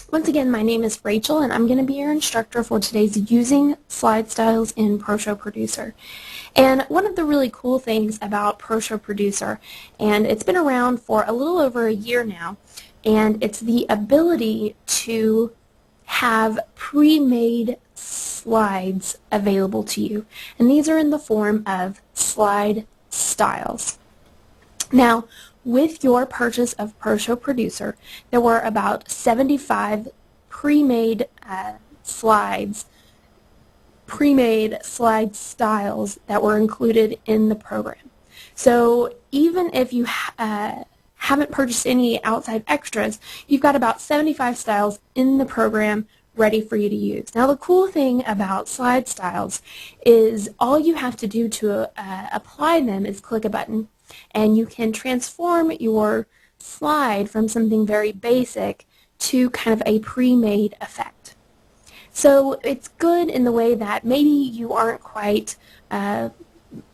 Once again, my name is Rachel, and I'm going to be your instructor for today's Using Slide Styles in ProShow Producer. And one of the really cool things about ProShow Producer, and it's been around for a little over a year now, and it's the ability to have pre-made slides available to you. And these are in the form of slide styles. Now, with your purchase of ProShow Producer, there were about 75 pre-made slide styles that were included in the program. So even if you haven't purchased any outside extras, you've got about 75 styles in the program ready for you to use. Now the cool thing about slide styles is all you have to do to apply them is click a button, and you can transform your slide from something very basic to kind of a pre-made effect. So it's good in the way that maybe you aren't quite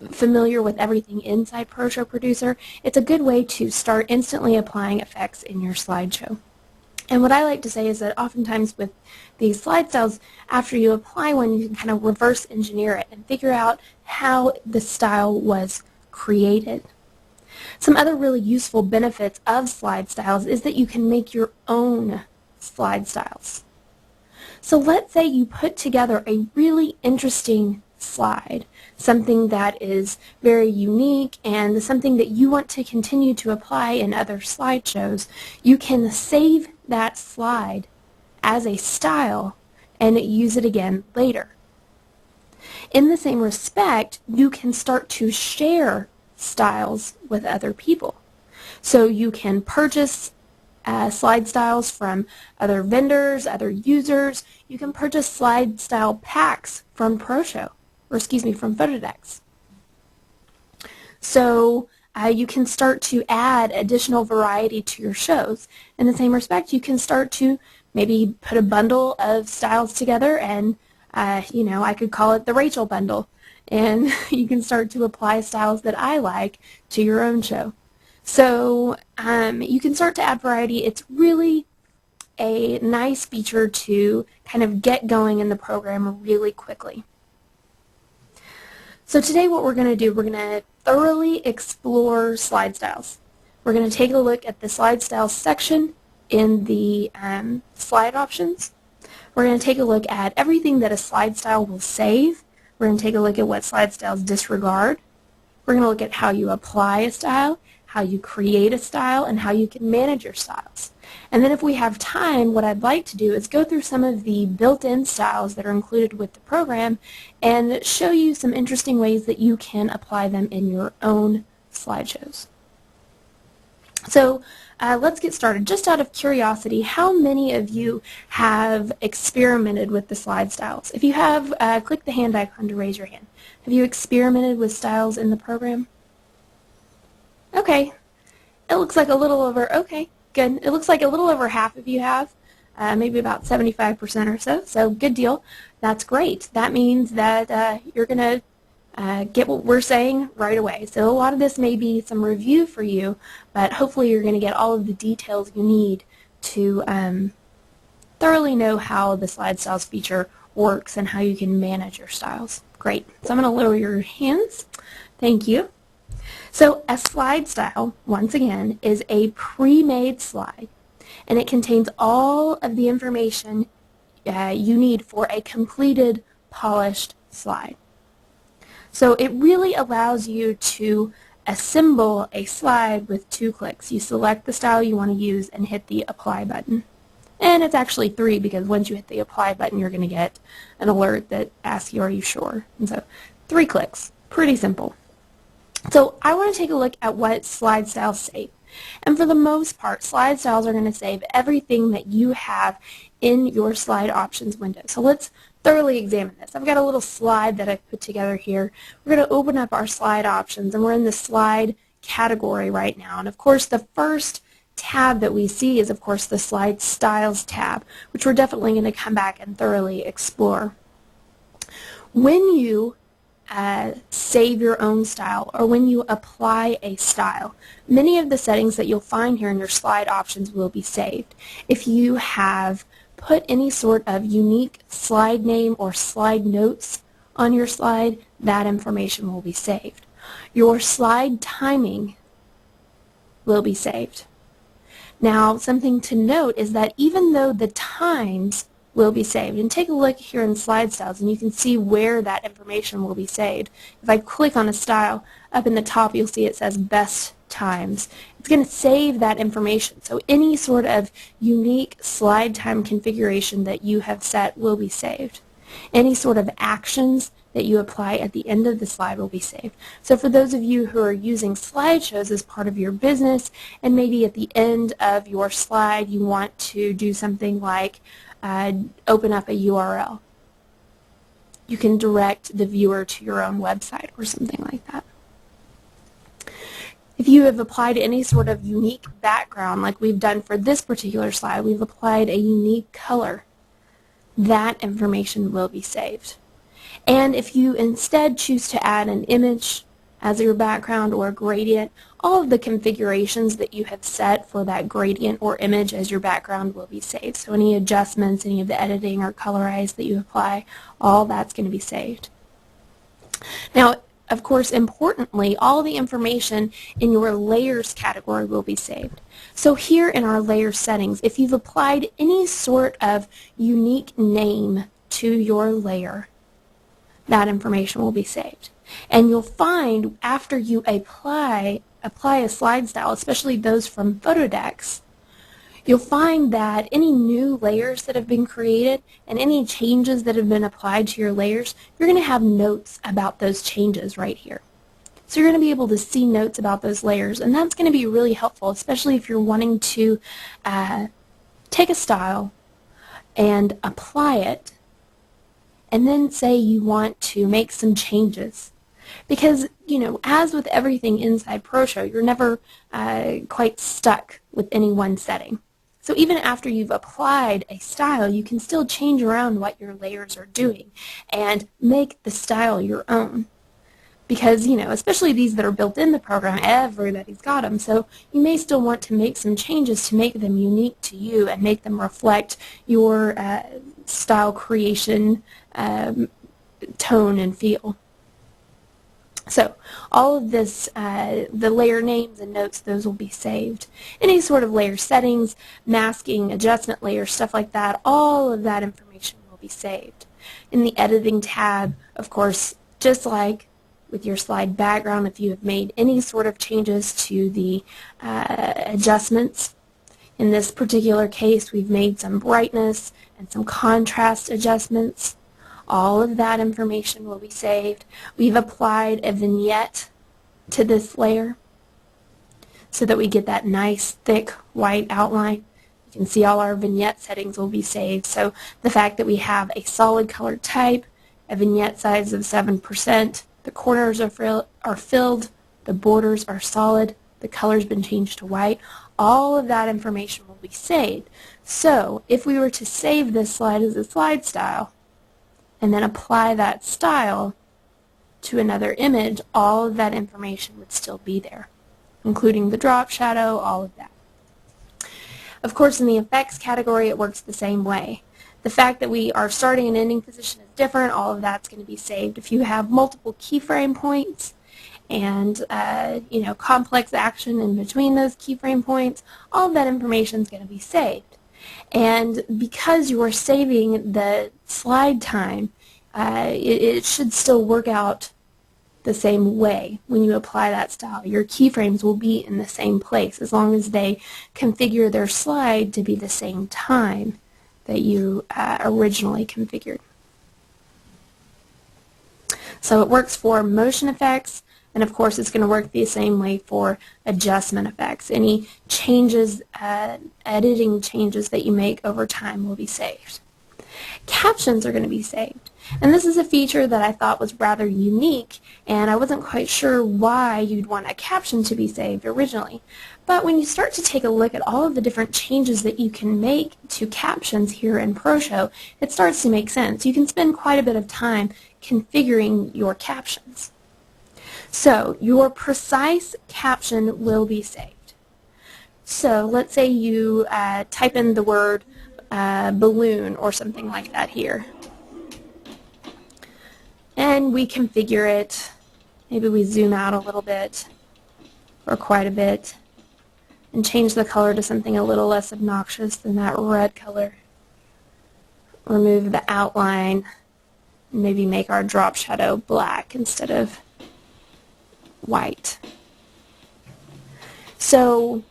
familiar with everything inside ProShow Producer. It's a good way to start instantly applying effects in your slideshow. And what I like to say is that oftentimes with these slide styles, after you apply one, you can kind of reverse engineer it and figure out how the style was created. Some other really useful benefits of slide styles is that you can make your own slide styles. So let's say you put together a really interesting slide, something that is very unique and something that you want to continue to apply in other slideshows. You can save that slide as a style and use it again later. In the same respect, you can start to share styles with other people. So you can purchase slide styles from other vendors, other users. You can purchase slide style packs from ProShow, or excuse me, from Photodex. So you can start to add additional variety to your shows. In the same respect, you can start to maybe put a bundle of styles together, and I could call it the Rachel bundle, and you can start to apply styles that I like to your own show. So you can start to add variety. It's really a nice feature to kind of get going in the program really quickly. So today what we're going to do, we're going to thoroughly explore slide styles. We're going to take a look at the slide styles section in the slide options. We're going to take a look at everything that a slide style will save. We're going to take a look at what slide styles disregard. We're going to look at how you apply a style, how you create a style, and how you can manage your styles. And then if we have time, what I'd like to do is go through some of the built-in styles that are included with the program and show you some interesting ways that you can apply them in your own slideshows. So let's get started. Just out of curiosity, how many of you have experimented with the slide styles? If you have, click the hand icon to raise your hand. Have you experimented with styles in the program? Okay. It looks like a little over, okay, good. It looks like a little over half of you have, maybe about 75% or so, so good deal. That's great. That means that you're going to get what we're saying right away. So a lot of this may be some review for you, but hopefully you're going to get all of the details you need to thoroughly know how the slide styles feature works and how you can manage your styles. Great. So I'm going to lower your hands. Thank you. So a slide style, once again, is a pre-made slide, and it contains all of the information you need for a completed, polished slide. So it really allows you to assemble a slide with 2 clicks. You select the style you want to use and hit the apply button. And it's actually 3 because once you hit the apply button, you're going to get an alert that asks you, are you sure? And so 3 clicks. Pretty simple. So I want to take a look at what slide styles save. And for the most part, slide styles are going to save everything that you have in your slide options window. So let's thoroughly examine this. I've got a little slide that I've put together here. We're going to open up our slide options, and we're in the slide category right now. And of course, the first tab that we see is, of course, the slide styles tab, which we're definitely going to come back and thoroughly explore. When you save your own style, or when you apply a style, many of the settings that you'll find here in your slide options will be saved. If you have put any sort of unique slide name or slide notes on your slide, that information will be saved. Your slide timing will be saved. Now, something to note is that even though the times will be saved, and take a look here in slide styles and you can see where that information will be saved. If I click on a style, up in the top you'll see it says best times. It's going to save that information. So any sort of unique slide time configuration that you have set will be saved. Any sort of actions that you apply at the end of the slide will be saved. So for those of you who are using slideshows as part of your business, and maybe at the end of your slide you want to do something like open up a URL, you can direct the viewer to your own website or something like that. If you have applied any sort of unique background, like we've done for this particular slide, we've applied a unique color, that information will be saved. And if you instead choose to add an image as your background or a gradient, all of the configurations that you have set for that gradient or image as your background will be saved. So any adjustments, any of the editing or colorize that you apply, all that's going to be saved. Now, of course, importantly, all the information in your layers category will be saved. So here in our layer settings, if you've applied any sort of unique name to your layer, that information will be saved. And you'll find after you apply a slide style, especially those from Photodex, you'll find that any new layers that have been created and any changes that have been applied to your layers, you're going to have notes about those changes right here. So you're going to be able to see notes about those layers, and that's going to be really helpful, especially if you're wanting to take a style and apply it, and then say you want to make some changes. Because, you know, as with everything inside ProShow, you're never quite stuck with any one setting. So even after you've applied a style, you can still change around what your layers are doing and make the style your own. Because, you know, especially these that are built in the program, everybody's got them. So you may still want to make some changes to make them unique to you and make them reflect your style creation tone and feel. So all of this, the layer names and notes, those will be saved. Any sort of layer settings, masking, adjustment layers, stuff like that, all of that information will be saved. In the editing tab, of course, just like with your slide background, if you have made any sort of changes to the adjustments, in this particular case we've made some brightness and some contrast adjustments. All of that information will be saved. We've applied a vignette to this layer so that we get that nice thick white outline. You can see all our vignette settings will be saved. So the fact that we have a solid color type, a vignette size of 7%, the corners are filled, the borders are solid, the color's been changed to white, all of that information will be saved. So if we were to save this slide as a slide style, and then apply that style to another image, all of that information would still be there, including the drop shadow, all of that. Of course, in the effects category, it works the same way. The fact that we are starting and ending position is different, all of that's going to be saved. If you have multiple keyframe points and you know, complex action in between those keyframe points, all of that information is going to be saved. And because you are saving the slide time, it should still work out the same way when you apply that style. Your keyframes will be in the same place as long as they configure their slide to be the same time that you originally configured. So it works for motion effects, and of course it's going to work the same way for adjustment effects. Any changes, editing changes that you make over time will be saved. Captions are going to be saved. And this is a feature that I thought was rather unique, and I wasn't quite sure why you'd want a caption to be saved originally. But when you start to take a look at all of the different changes that you can make to captions here in ProShow, it starts to make sense. You can spend quite a bit of time configuring your captions. So your precise caption will be saved. So let's say you type in the word balloon or something like that here. And we configure it. Maybe we zoom out a little bit or quite a bit and change the color to something a little less obnoxious than that red color. Remove the outline and maybe make our drop shadow black instead of white. So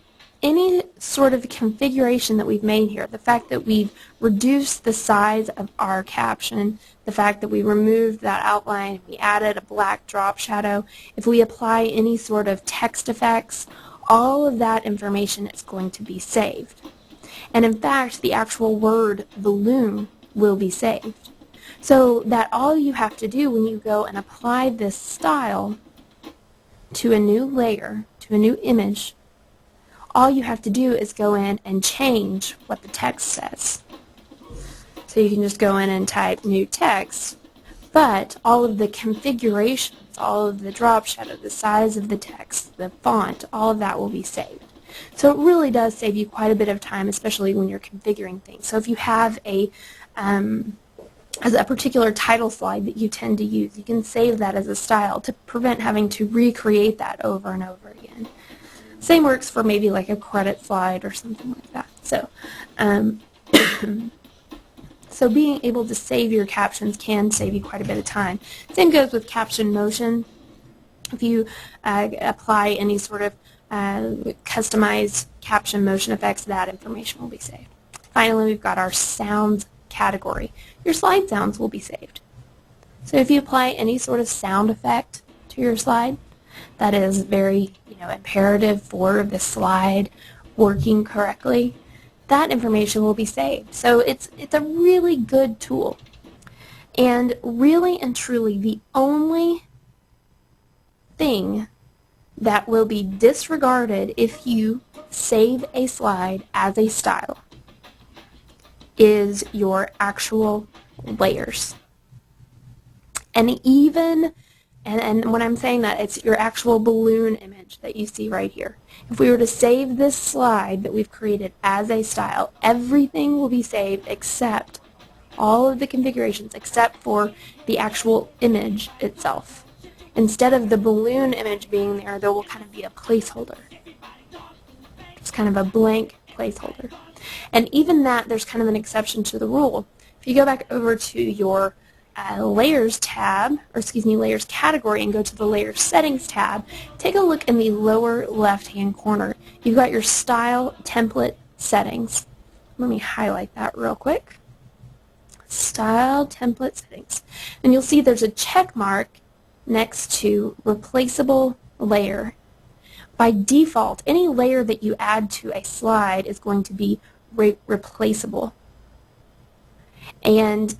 any sort of configuration that we've made here, the fact that we've reduced the size of our caption, the fact that we removed that outline, we added a black drop shadow, if we apply any sort of text effects, all of that information is going to be saved. And in fact, the actual word balloon will be saved. So that all you have to do when you go and apply this style to a new layer, to a new image, all you have to do is go in and change what the text says. So you can just go in and type new text, but all of the configurations, all of the drop shadow, the size of the text, the font, all of that will be saved. So it really does save you quite a bit of time, especially when you're configuring things. So if you have a particular title slide that you tend to use, you can save that as a style to prevent having to recreate that over and over again. Same works for maybe like a credit slide or something like that. So, so being able to save your captions can save you quite a bit of time. Same goes with caption motion. If you apply any sort of customized caption motion effects, that information will be saved. Finally, we've got our sounds category. Your slide sounds will be saved. So if you apply any sort of sound effect to your slide, that is very imperative for the slide working correctly, that information will be saved. So it's a really good tool. And really and truly, the only thing that will be disregarded if you save a slide as a style is your actual layers. And even And when I'm saying that, it's your actual balloon image that you see right here. If we were to save this slide that we've created as a style, everything will be saved except all of the configurations, except for the actual image itself. Instead of the balloon image being there, there will kind of be a placeholder. Just kind of a blank placeholder. And even that, there's kind of an exception to the rule. If you go back over to your layers tab, or excuse me, layers category, and go to the layers settings tab, take a look in the lower left hand corner. You've got your style template settings. Let me highlight that real quick. Style template settings. And you'll see there's a check mark next to replaceable layer. By default, any layer that you add to a slide is going to be replaceable. And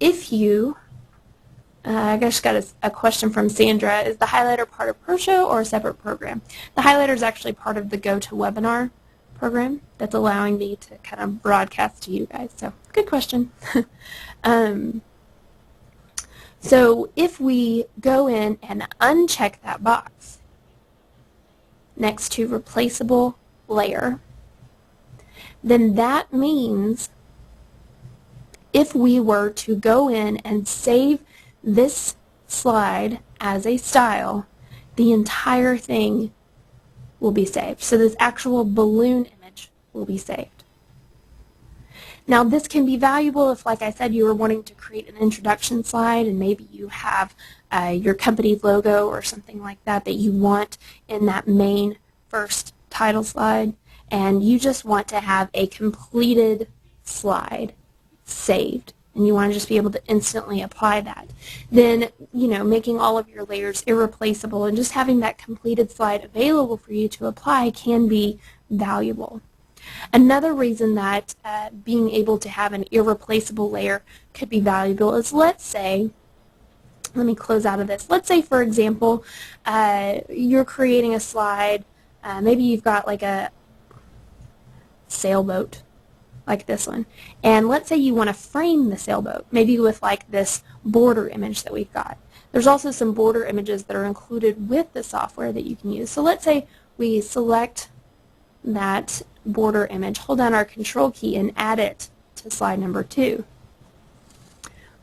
if you, I just got a question from Sandra, is the highlighter part of ProShow or a separate program? The highlighter is actually part of the GoToWebinar program that's allowing me to kind of broadcast to you guys. So, good question. So if we go in and uncheck that box next to replaceable layer, then that means if we were to go in and save this slide as a style, the entire thing will be saved. So this actual balloon image will be saved. Now this can be valuable if, like I said, you were wanting to create an introduction slide and maybe you have your company logo or something like that that you want in that main first title slide, and you just want to have a completed slide saved and you want to just be able to instantly apply that, then making all of your layers irreplaceable and just having that completed slide available for you to apply can be valuable. Another reason that being able to have an irreplaceable layer could be valuable is, let's say, let me close out of this. Let's say, for example, you're creating a slide, maybe you've got like a sailboat like this one, and let's say you want to frame the sailboat, maybe with like this border image that we've got. There's also some border images that are included with the software that you can use. So let's say we select that border image, hold down our control key and add it to slide number 2.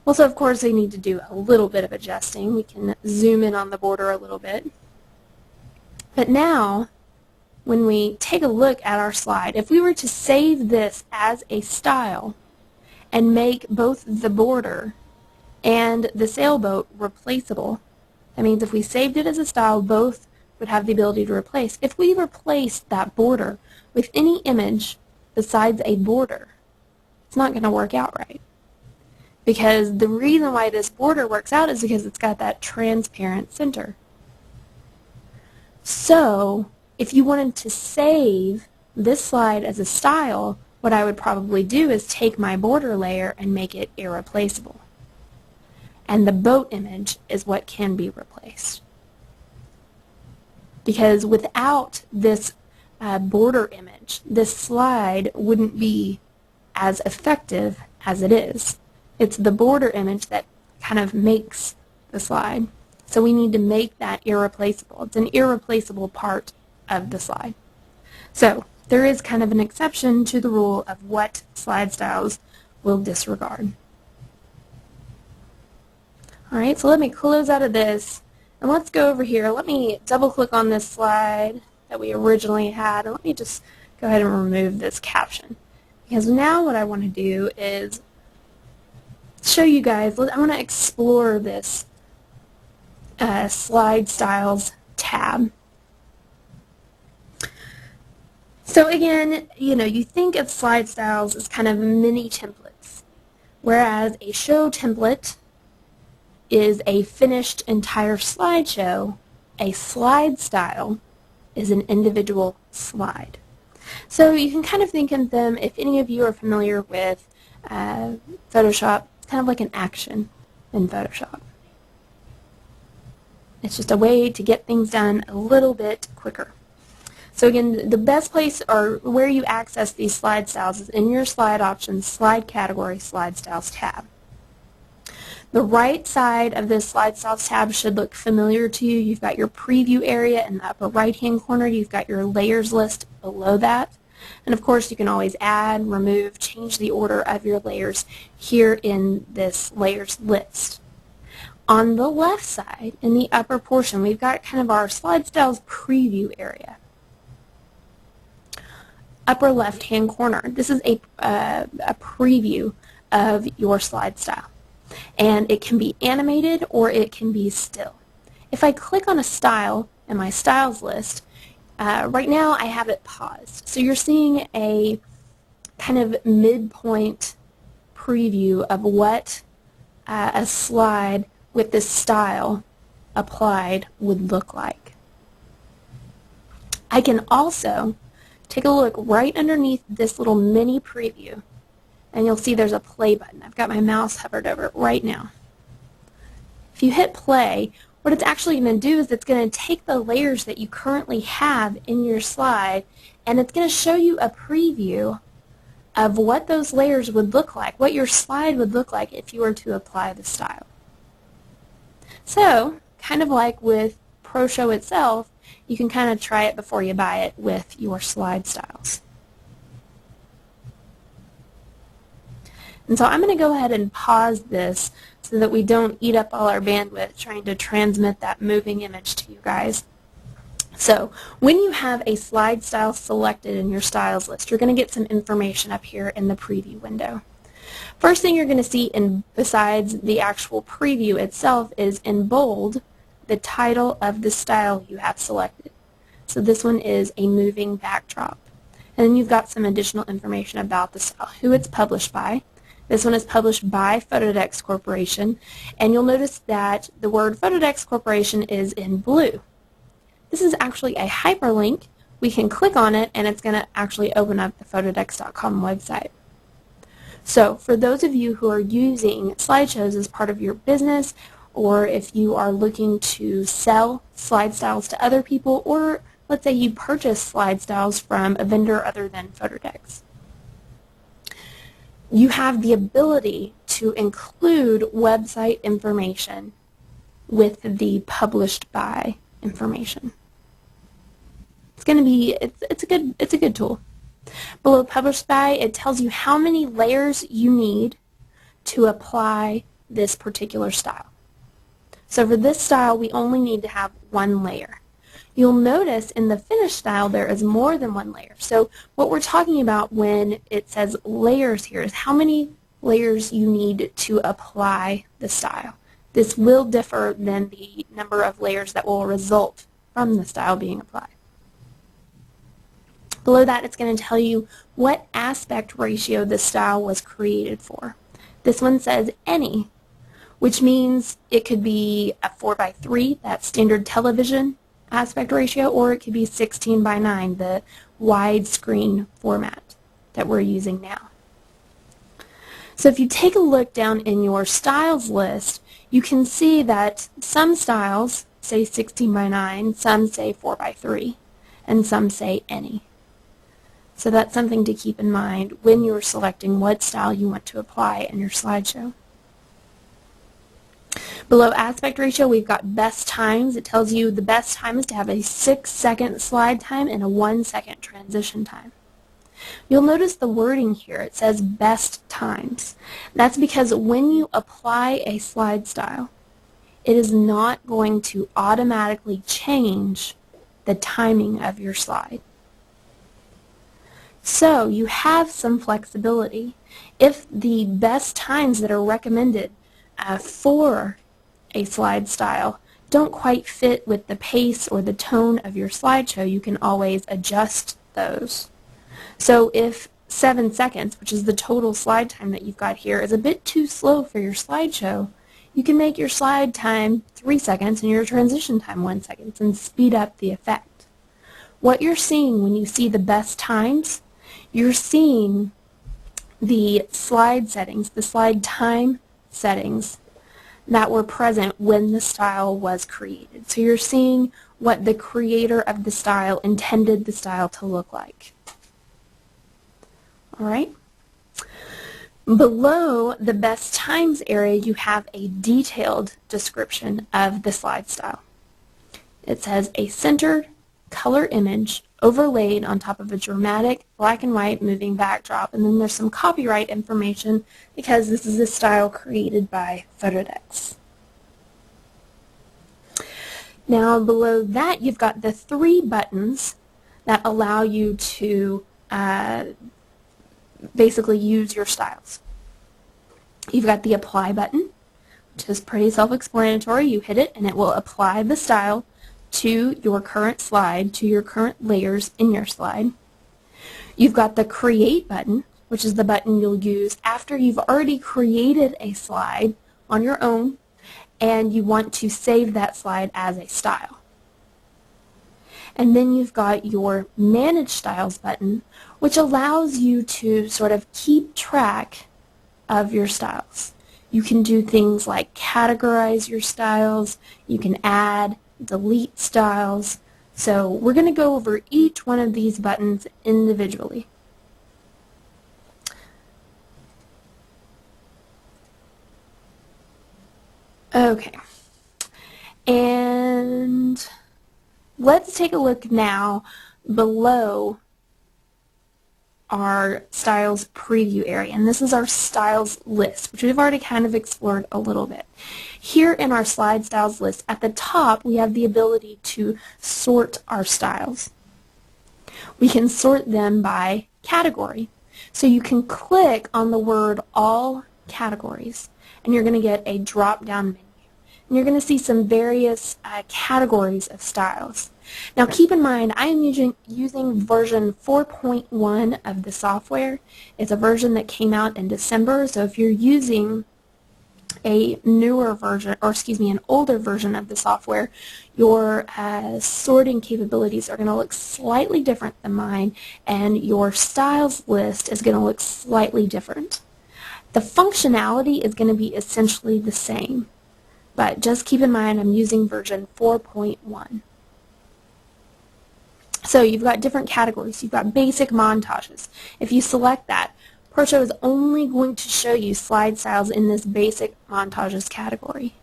Well, so of course we need to do a little bit of adjusting. We can zoom in on the border a little bit. But now, when we take a look at our slide, if we were to save this as a style and make both the border and the sailboat replaceable, that means if we saved it as a style, both would have the ability to replace. If we replaced that border with any image besides a border, it's not going to work out right. Because the reason why this border works out is because it's got that transparent center. So, if you wanted to save this slide as a style, what I would probably do is take my border layer and make it irreplaceable. And the boat image is what can be replaced. Because without this border image, this slide wouldn't be as effective as it is. It's the border image that kind of makes the slide. So we need to make that irreplaceable. It's an irreplaceable part of the slide. So there is kind of an exception to the rule of what slide styles will disregard. Alright, so let me close out of this, and let's go over here. Let me double click on this slide that we originally had, and let me just go ahead and remove this caption. Because now what I want to do is show you guys, I want to explore this slide styles tab. So again, you think of slide styles as kind of mini templates, whereas a show template is a finished entire slideshow. A slide style is an individual slide. So you can kind of think of them, if any of you are familiar with Photoshop, it's kind of like an action in Photoshop. It's just a way to get things done a little bit quicker. So again, the best place or where you access these slide styles is in your slide options, slide category, slide styles tab. The right side of this slide styles tab should look familiar to you. You've got your preview area in the upper right hand corner. You've got your layers list below that. And of course you can always add, remove, change the order of your layers here in this layers list. On the left side, in the upper portion, we've got kind of our slide styles preview area. Upper left hand corner, this is a preview of your slide style. And it can be animated or it can be still. If I click on a style in my styles list, right now I have it paused. So you're seeing a kind of midpoint preview of what a slide with this style applied would look like. I can also take a look right underneath this little mini preview, and you'll see there's a play button. I've got my mouse hovered over it right now. If you hit play, what it's actually going to do is it's going to take the layers that you currently have in your slide, and it's going to show you a preview of what those layers would look like, what your slide would look like if you were to apply the style. So, kind of like with ProShow itself, you can kind of try it before you buy it with your slide styles. And so I'm going to go ahead and pause this so that we don't eat up all our bandwidth trying to transmit that moving image to you guys. So when you have a slide style selected in your styles list, you're going to get some information up here in the preview window. First thing you're going to see besides the actual preview itself is in bold the title of the style you have selected. So this one is a moving backdrop. And then you've got some additional information about the style, who it's published by. This one is published by Photodex Corporation, and you'll notice that the word Photodex Corporation is in blue. This is actually a hyperlink. We can click on it, and it's going to actually open up the Photodex.com website. So for those of you who are using slideshows as part of your business, or if you are looking to sell slide styles to other people, or let's say you purchase slide styles from a vendor other than Photodex, you have the ability to include website information with the published by information. going to be, it's a good tool. Below Published By, it tells you how many layers you need to apply this particular style. So for this style, we only need to have one layer. You'll notice in the finished style there is more than one layer. So what we're talking about when it says layers here is how many layers you need to apply the style. This will differ than the number of layers that will result from the style being applied. Below that, it's going to tell you what aspect ratio the style was created for. This one says any, which means it could be a 4:3, that's standard television aspect ratio, or it could be 16:9, the widescreen format that we're using now. So if you take a look down in your styles list, you can see that some styles say 16:9, some say 4:3, and some say any. So that's something to keep in mind when you're selecting what style you want to apply in your slideshow. Below aspect ratio, we've got best times. It tells you the best time is to have a 6-second slide time and a 1-second transition time. You'll notice the wording here. It says best times. That's because when you apply a slide style, it is not going to automatically change the timing of your slide. So you have some flexibility. If the best times that are recommended for a slide style don't quite fit with the pace or the tone of your slideshow, you can always adjust those. So if 7 seconds, which is the total slide time that you've got here, is a bit too slow for your slideshow, you can make your slide time 3 seconds and your transition time 1 second and speed up the effect. What you're seeing when you see the best times, you're seeing the slide settings, the slide time settings that were present when the style was created. So you're seeing what the creator of the style intended the style to look like. All right. Below the best times area, you have a detailed description of the slide style. It says a centered color image overlaid on top of a dramatic black and white moving backdrop, and then there's some copyright information because this is a style created by Photodex. Now below that, you've got the 3 buttons that allow you to basically use your styles. You've got the apply button, which is pretty self-explanatory. You hit it and it will apply the style to your current slide, to your current layers in your slide. You've got the create button, which is the button you'll use after you've already created a slide on your own and you want to save that slide as a style. And then you've got your Manage Styles button, which allows you to sort of keep track of your styles. You can do things like categorize your styles, you can add, delete styles. So we're going to go over each one of these buttons individually. Okay. And let's take a look now below our styles preview area, and this is our styles list, which we've already kind of explored a little bit. Here in our slide styles list, at the top we have the ability to sort our styles. We can sort them by category. So you can click on the word all categories and you're going to get a drop-down menu. And you're going to see some various categories of styles. Now keep in mind, I am using version 4.1 of the software. It's a version that came out in December, so if you're using a newer version, or excuse me, an older version of the software, your sorting capabilities are going to look slightly different than mine, and your styles list is going to look slightly different. The functionality is going to be essentially the same, but just keep in mind I'm using version 4.1. So you've got different categories. You've got basic montages. If you select that, ProShow is only going to show you slide styles in this basic montages category.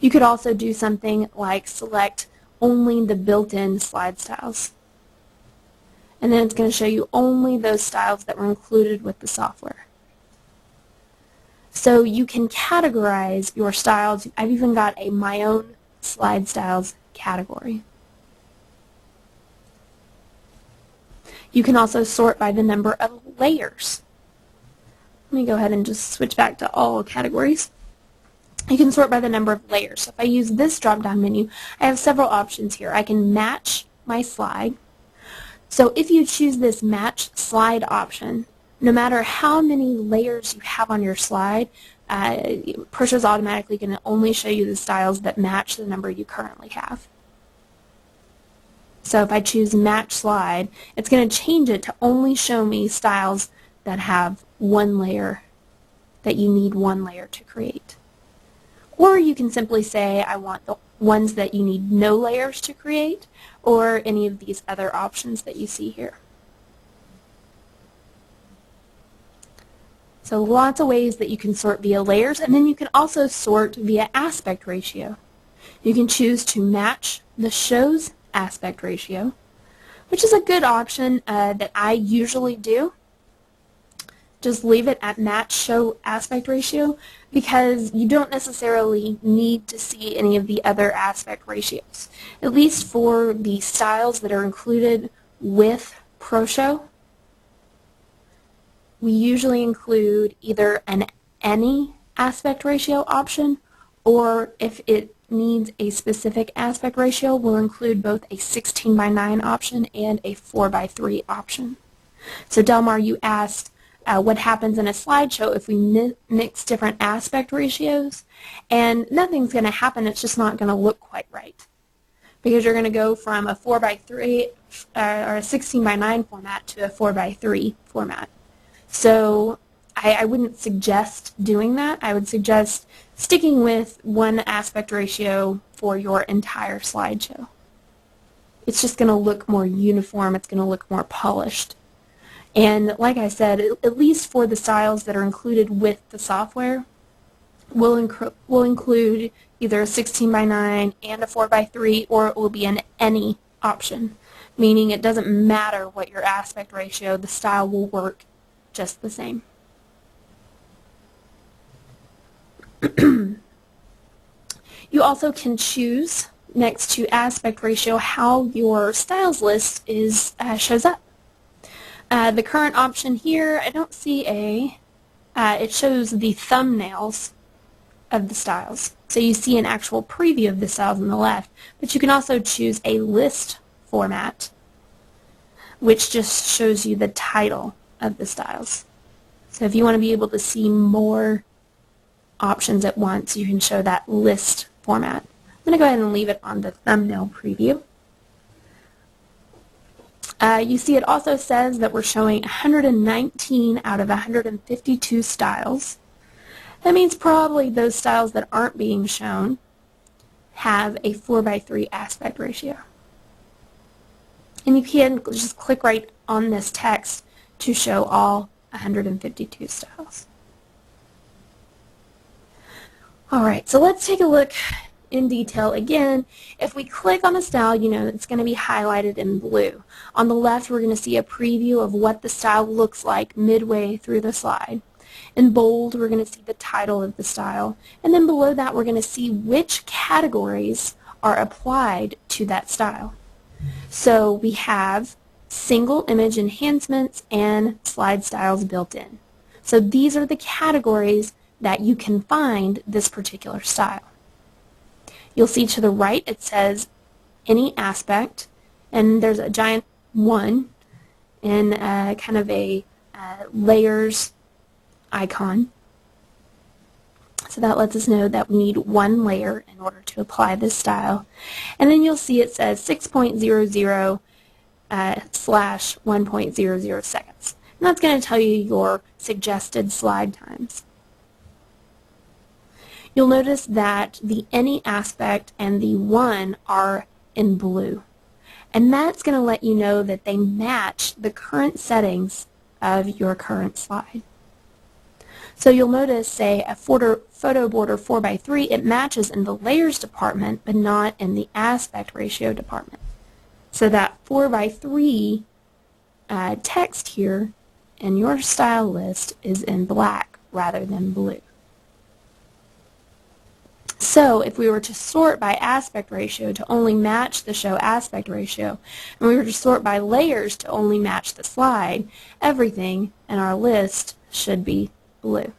You could also do something like select only the built-in slide styles. and then it's going to show you only those styles that were included with the software. So you can categorize your styles. I've even got a My Own Slide Styles category. You can also sort by the number of layers. Let me go ahead and just switch back to all categories. You can sort by the number of layers. So if I use this drop-down menu, I have several options here. I can match my slide. So if you choose this match slide option, no matter how many layers you have on your slide, Prusa is automatically going to only show you the styles that match the number you currently have. So if I choose match slide, it's going to change it to only show me styles that have one layer, that you need one layer to create. Or you can simply say, I want the ones that you need no layers to create, or any of these other options that you see here. So lots of ways that you can sort via layers, and then you can also sort via aspect ratio. You can choose to match the show's aspect ratio, which is a good option that I usually do. Just leave it at match show aspect ratio because you don't necessarily need to see any of the other aspect ratios. At least for the styles that are included with ProShow, we usually include either an any aspect ratio option, or if it needs a specific aspect ratio, we'll include both a 16:9 option and a 4:3 option. So Delmar, you asked what happens in a slideshow if we mix different aspect ratios, and nothing's going to happen. It's just not going to look quite right, because you're going to go from a 4:3 or a 16:9 format to a 4:3 format. So I wouldn't suggest doing that. I would suggest sticking with one aspect ratio for your entire slideshow. It's just going to look more uniform. It's going to look more polished. And like I said, at least for the styles that are included with the software, we'll include either a 16:9 and a 4:3, or it will be an any option, meaning it doesn't matter what your aspect ratio, the style will work just the same. You also can choose next to aspect ratio how your styles list is shows up. The current option here, I don't see it shows the thumbnails of the styles. So you see an actual preview of the styles on the left, but you can also choose a list format, which just shows you the title of the styles. So if you want to be able to see more options at once, you can show that list format. I'm going to go ahead and leave it on the thumbnail preview. You see it also says that we're showing 119 out of 152 styles. That means probably those styles that aren't being shown have a 4:3 aspect ratio. And you can just click right on this text to show all 152 styles. Alright, so let's take a look in detail again. If we click on a style, you know it's going to be highlighted in blue. On the left, we're going to see a preview of what the style looks like midway through the slide. In bold, we're going to see the title of the style. And then below that, we're going to see which categories are applied to that style. So we have single image enhancements and slide styles built in. So these are the categories that you can find this particular style. You'll see to the right it says any aspect, and there's a giant 1 and kind of a layers icon. So that lets us know that we need one layer in order to apply this style. And then you'll see it says 6.00 slash 1.00 seconds. And that's going to tell you your suggested slide times. You'll notice that the any aspect and the 1 are in blue. And that's going to let you know that they match the current settings of your current slide. So you'll notice, say, a photo border 4:3, it matches in the layers department, but not in the aspect ratio department. So that 4:3 text here in your style list is in black rather than blue. So if we were to sort by aspect ratio to only match the show aspect ratio, and we were to sort by layers to only match the slide, everything in our list should be blue.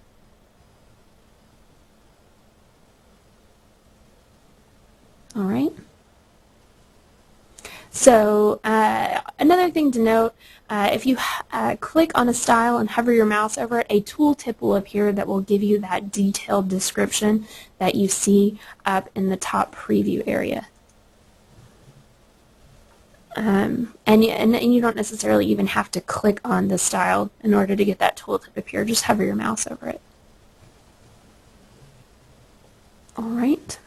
All right. So another thing to note, if you click on a style and hover your mouse over it, a tooltip will appear that will give you that detailed description that you see up in the top preview area. And you don't necessarily even have to click on the style in order to get that tooltip appear. Just hover your mouse over it. All right.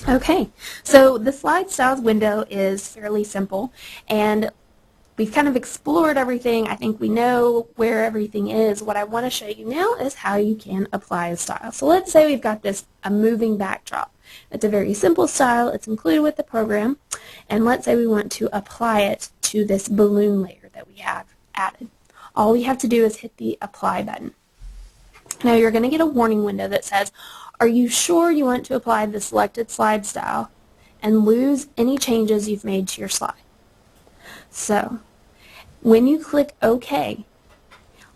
Okay, so the slide styles window is fairly simple, and we've kind of explored everything. I think we know where everything is. What I want to show you now is how you can apply a style. So let's say we've got a moving backdrop. It's a very simple style. It's included with the program, and let's say we want to apply it to this balloon layer that we have added. All we have to do is hit the apply button. Now you're going to get a warning window that says, are you sure you want to apply the selected slide style and lose any changes you've made to your slide? So, when you click OK,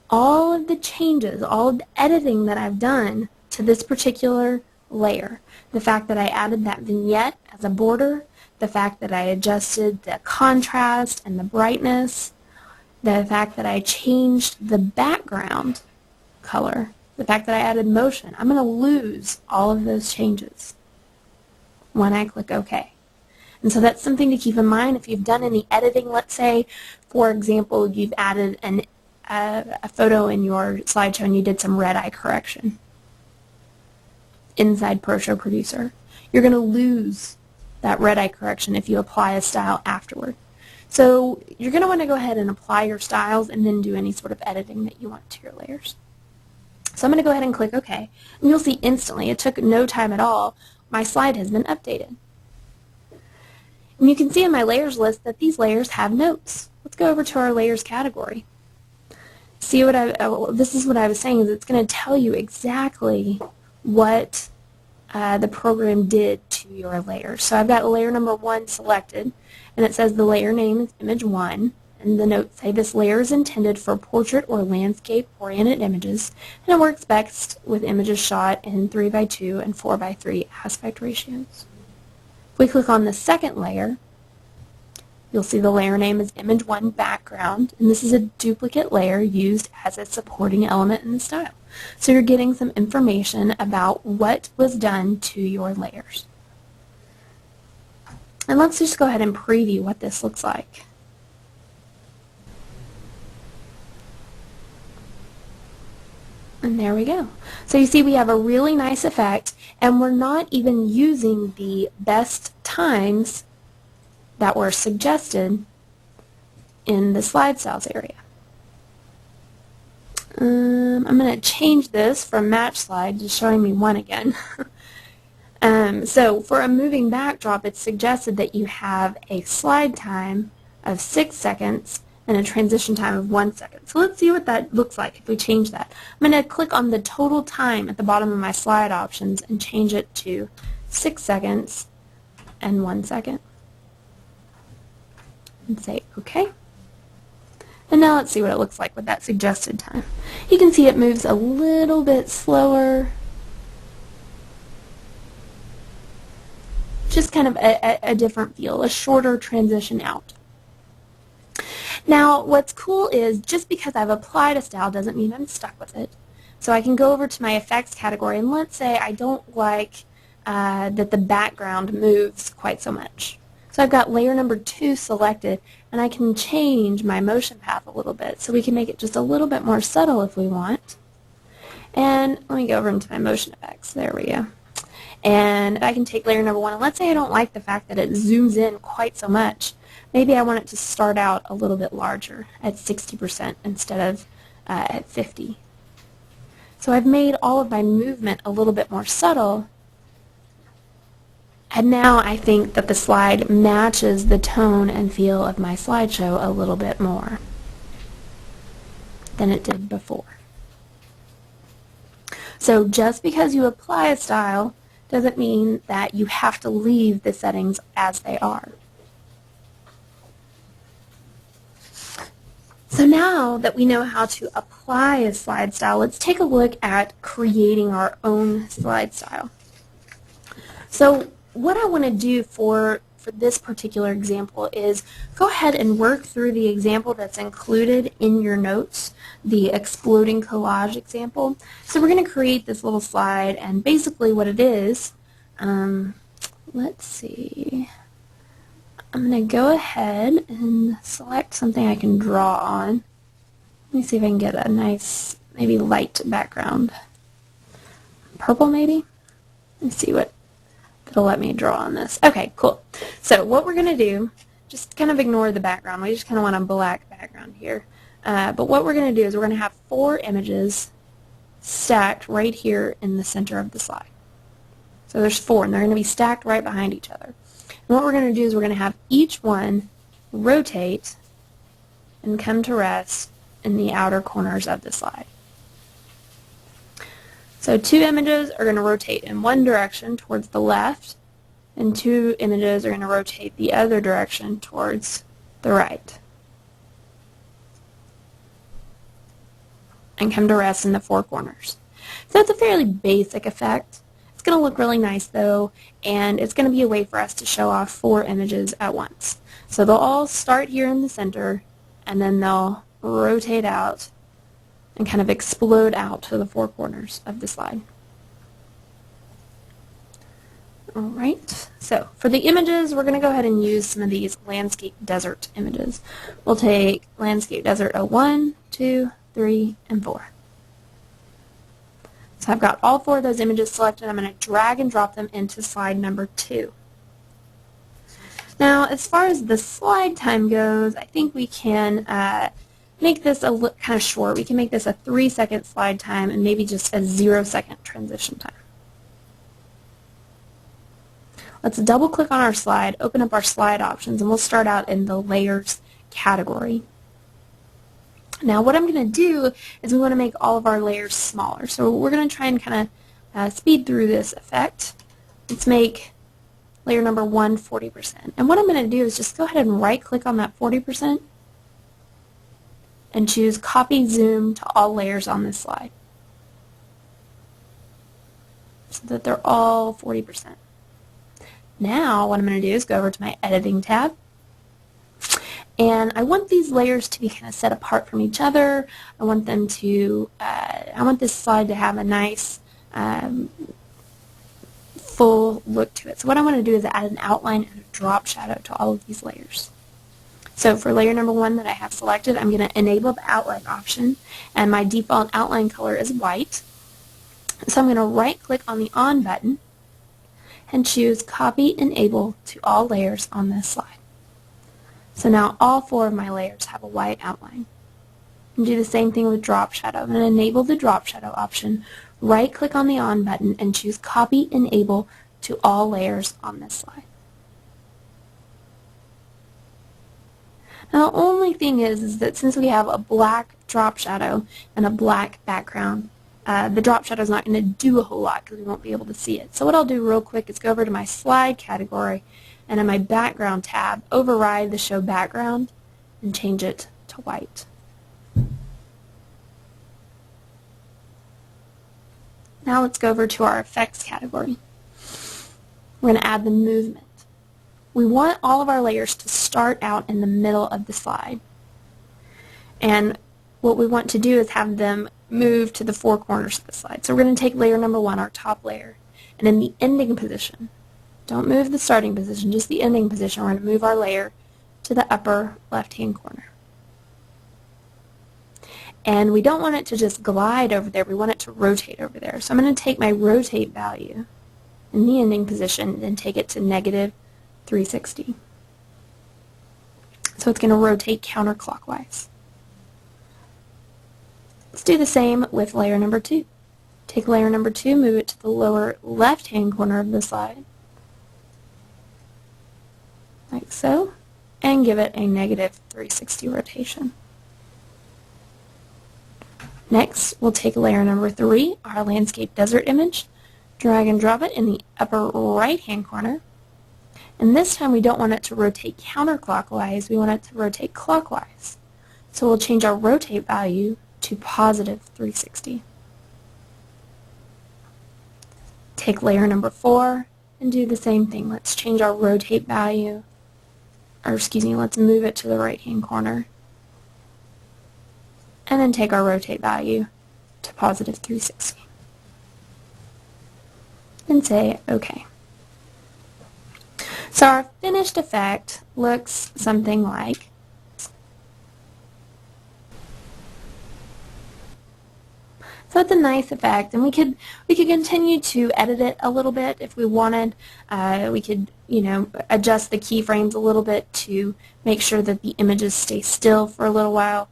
all of the changes, all of the editing that I've done to this particular layer, the fact that I added that vignette as a border, the fact that I adjusted the contrast and the brightness, the fact that I changed the background color, the fact that I added motion, I'm going to lose all of those changes when I click OK. And so that's something to keep in mind if you've done any editing. Let's say, for example, you've added a photo in your slideshow and you did some red eye correction inside ProShow Producer. You're going to lose that red eye correction if you apply a style afterward. So you're going to want to go ahead and apply your styles and then do any sort of editing that you want to your layers. So I'm going to go ahead and click OK, and you'll see instantly, it took no time at all, my slide has been updated. And you can see in my layers list that these layers have notes. Let's go over to our layers category. See what this is what I was saying, is it's going to tell you exactly what the program did to your layer. So I've got layer number 1 selected, and it says the layer name is image 1. And the notes say this layer is intended for portrait or landscape-oriented images, and it works best with images shot in 3:2 and 4:3 aspect ratios. If we click on the second layer, you'll see the layer name is image 1 background, and this is a duplicate layer used as a supporting element in the style. So you're getting some information about what was done to your layers. And let's just go ahead and preview what this looks like. And there we go. So you see we have a really nice effect, and we're not even using the best times that were suggested in the slide styles area. I'm going to change this from match slide to showing me 1 again. So for a moving backdrop, it's suggested that you have a slide time of 6 seconds and a transition time of 1 second. So let's see what that looks like if we change that. I'm going to click on the total time at the bottom of my slide options and change it to 6 seconds and 1 second. And say OK. And now let's see what it looks like with that suggested time. You can see it moves a little bit slower. Just kind of a different feel, a shorter transition out. Now, what's cool is just because I've applied a style doesn't mean I'm stuck with it. So I can go over to my effects category, and let's say I don't like that the background moves quite so much. So I've got layer number 2 selected, and I can change my motion path a little bit. So we can make it just a little bit more subtle if we want. And let me go over into my motion effects. There we go. And I can take layer number 1, and let's say I don't like the fact that it zooms in quite so much. Maybe I want it to start out a little bit larger at 60% instead of at 50. So I've made all of my movement a little bit more subtle, and now I think that the slide matches the tone and feel of my slideshow a little bit more. than it did before. So just because you apply a style doesn't mean that you have to leave the settings as they are. So now that we know how to apply a slide style, let's take a look at creating our own slide style. So what I want to do for this particular example is go ahead and work through the example that's included in your notes, the exploding collage example. So we're going to create this little slide, and basically what it is, let's see, I'm going to go ahead and select something I can draw on. Let me see if I can get a nice, maybe light background. Purple maybe? Let's see what it'll let me draw on this. Okay, cool. So what we're going to do, just kind of ignore the background. We just kind of want a black background here. But what we're going to do is we're going to have 4 images stacked right here in the center of the slide. So there's 4, and they're going to be stacked right behind each other. And what we're going to do is we're going to have each one rotate and come to rest in the outer corners of the slide. So 2 images are going to rotate in one direction towards the left, and 2 images are going to rotate the other direction towards the right. And come to rest in the 4 corners. So it's a fairly basic effect. It's going to look really nice though, and it's going to be a way for us to show off 4 images at once. So they'll all start here in the center, and then they'll rotate out and kind of explode out to the 4 corners of the slide. Alright, so for the images, we're going to go ahead and use some of these landscape desert images. We'll take landscape desert 1, 2, 3, and 4. So I've got all 4 of those images selected. I'm going to drag and drop them into slide number 2. Now, as far as the slide time goes, I think we can make this kind of short. We can make this a 3-second slide time and maybe just a 0-second transition time. Let's double click on our slide, open up our slide options, and we'll start out in the layers category. Now what I'm going to do is we want to make all of our layers smaller. So we're going to try and kind of speed through this effect. Let's make layer number 1 40%. And what I'm going to do is just go ahead and right click on that 40% and choose Copy Zoom to all layers on this slide so that they're all 40%. Now what I'm going to do is go over to my Editing tab, and I want these layers to be kind of set apart from each other. I want them to, I want this slide to have a nice full look to it. So what I want to do is add an outline and a drop shadow to all of these layers. So for layer number 1 that I have selected, I'm going to enable the outline option, and my default outline color is white. So I'm going to right click on the On button and choose Copy Enable to all layers on this slide. So now all 4 of my layers have a white outline. And do the same thing with drop shadow. I'm going to enable the drop shadow option, right click on the On button, and choose Copy Enable to all layers on this slide. Now the only thing is that since we have a black drop shadow and a black background, the drop shadow is not going to do a whole lot because we won't be able to see it. So what I'll do real quick is go over to my slide category, and in my background tab, override the show background and change it to white. Now let's go over to our effects category. We're going to add the movement. We want all of our layers to start out in the middle of the slide. And what we want to do is have them move to the 4 corners of the slide. So we're going to take layer number 1, our top layer, and in the ending position, don't move the starting position, just the ending position, we're going to move our layer to the upper left-hand corner. And we don't want it to just glide over there, we want it to rotate over there. So I'm going to take my rotate value in the ending position and take it to -360. So it's going to rotate counterclockwise. Let's do the same with layer number 2. Take layer number 2, move it to the lower left-hand corner of the slide, like so, and give it a -360 rotation. Next, we'll take layer number 3, our landscape desert image, drag and drop it in the upper right-hand corner. And this time we don't want it to rotate counterclockwise, we want it to rotate clockwise. So we'll change our rotate value to positive 360. Take layer number 4 and do the same thing. Let's change our rotate value, let's move it to the right-hand corner. And then take our rotate value to positive 360. And say OK. So our finished effect looks something like So it's a nice effect, and we could continue to edit it a little bit if we wanted. We could, adjust the keyframes a little bit to make sure that the images stay still for a little while.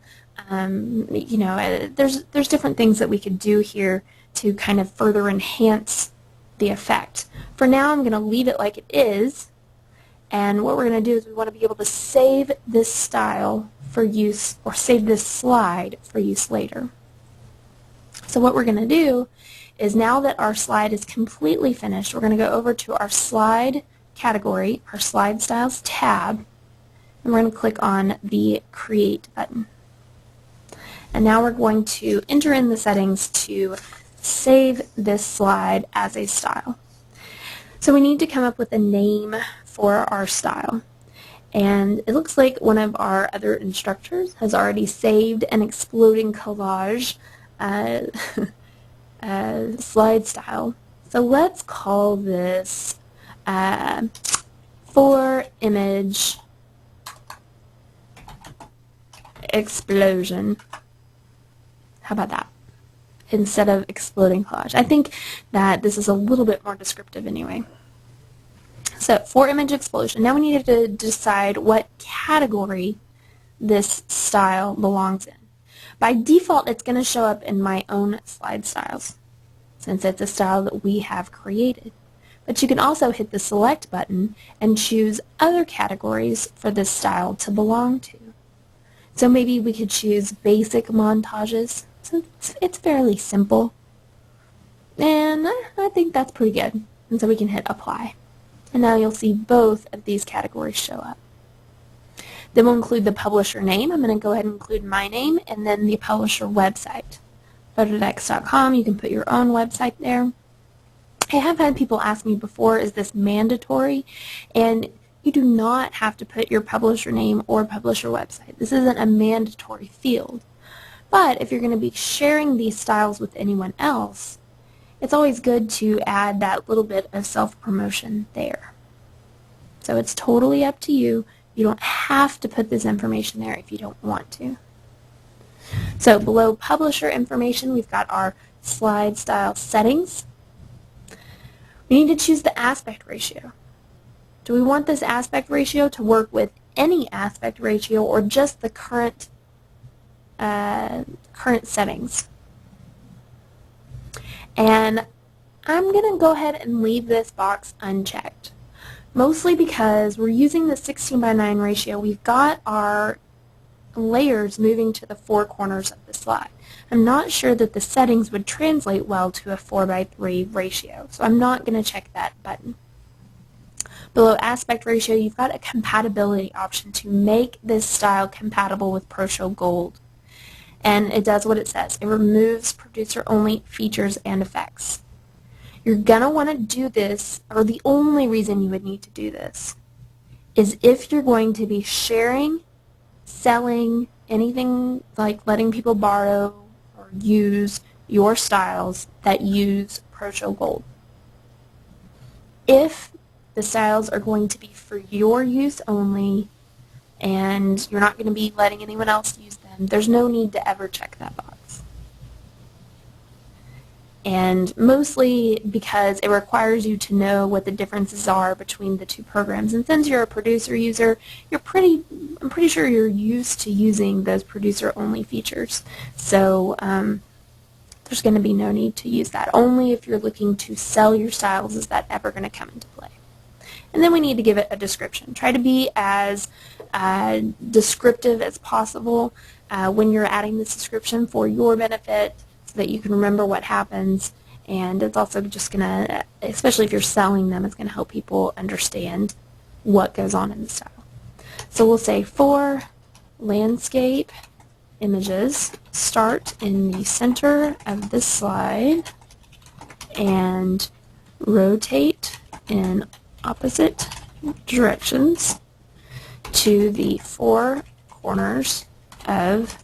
There's different things that we could do here to kind of further enhance the effect. For now, I'm going to leave it like it is, and what we're going to do is we want to be able to save this style for use, or save this slide for use later. So what we're going to do is, now that our slide is completely finished, we're going to go over to our slide category, our slide styles tab, and we're going to click on the create button. And now we're going to enter in the settings to save this slide as a style. So we need to come up with a name for our style. And it looks like one of our other instructors has already saved an exploding collage slide style. So let's call this for image explosion. How about that? Instead of exploding collage. I think that this is a little bit more descriptive anyway. So for image explosion, now we need to decide what category this style belongs in. By default, it's going to show up in my own slide styles, since it's a style that we have created. But you can also hit the select button and choose other categories for this style to belong to. So maybe we could choose basic montages. So it's fairly simple. And I think that's pretty good. And so we can hit apply. And now you'll see both of these categories show up. Then we'll include the publisher name. I'm going to go ahead and include my name and then the publisher website. Photodex.com, you can put your own website there. I have had people ask me before, is this mandatory? And you do not have to put your publisher name or publisher website. This isn't a mandatory field. But if you're going to be sharing these styles with anyone else, it's always good to add that little bit of self-promotion there. So it's totally up to you. You don't have to put this information there if you don't want to. So below publisher information, we've got our slide style settings. We need to choose the aspect ratio. Do we want this aspect ratio to work with any aspect ratio or just the current settings? And I'm going to go ahead and leave this box unchecked. Mostly because we're using the 16:9 ratio, we've got our layers moving to the four corners of the slide. I'm not sure that the settings would translate well to a 4:3 ratio, so I'm not going to check that button. Below aspect ratio, you've got a compatibility option to make this style compatible with ProShow Gold. And it does what it says. It removes producer-only features and effects. You're going to want to do this, or the only reason you would need to do this, is if you're going to be sharing, selling, anything like letting people borrow or use your styles that use ProShow Gold. If the styles are going to be for your use only and you're not going to be letting anyone else use them, there's no need to ever check that box. And mostly because it requires you to know what the differences are between the two programs. And since you're a producer user, I'm pretty sure you're used to using those producer-only features. So there's going to be no need to use that. Only if you're looking to sell your styles is that ever going to come into play. And then we need to give it a description. Try to be as descriptive as possible. when you're adding this description for your benefit so that you can remember what happens. And it's also just going to, especially if you're selling them, it's going to help people understand what goes on in the style. So we'll say for landscape images, start in the center of this slide and rotate in opposite directions to the four corners of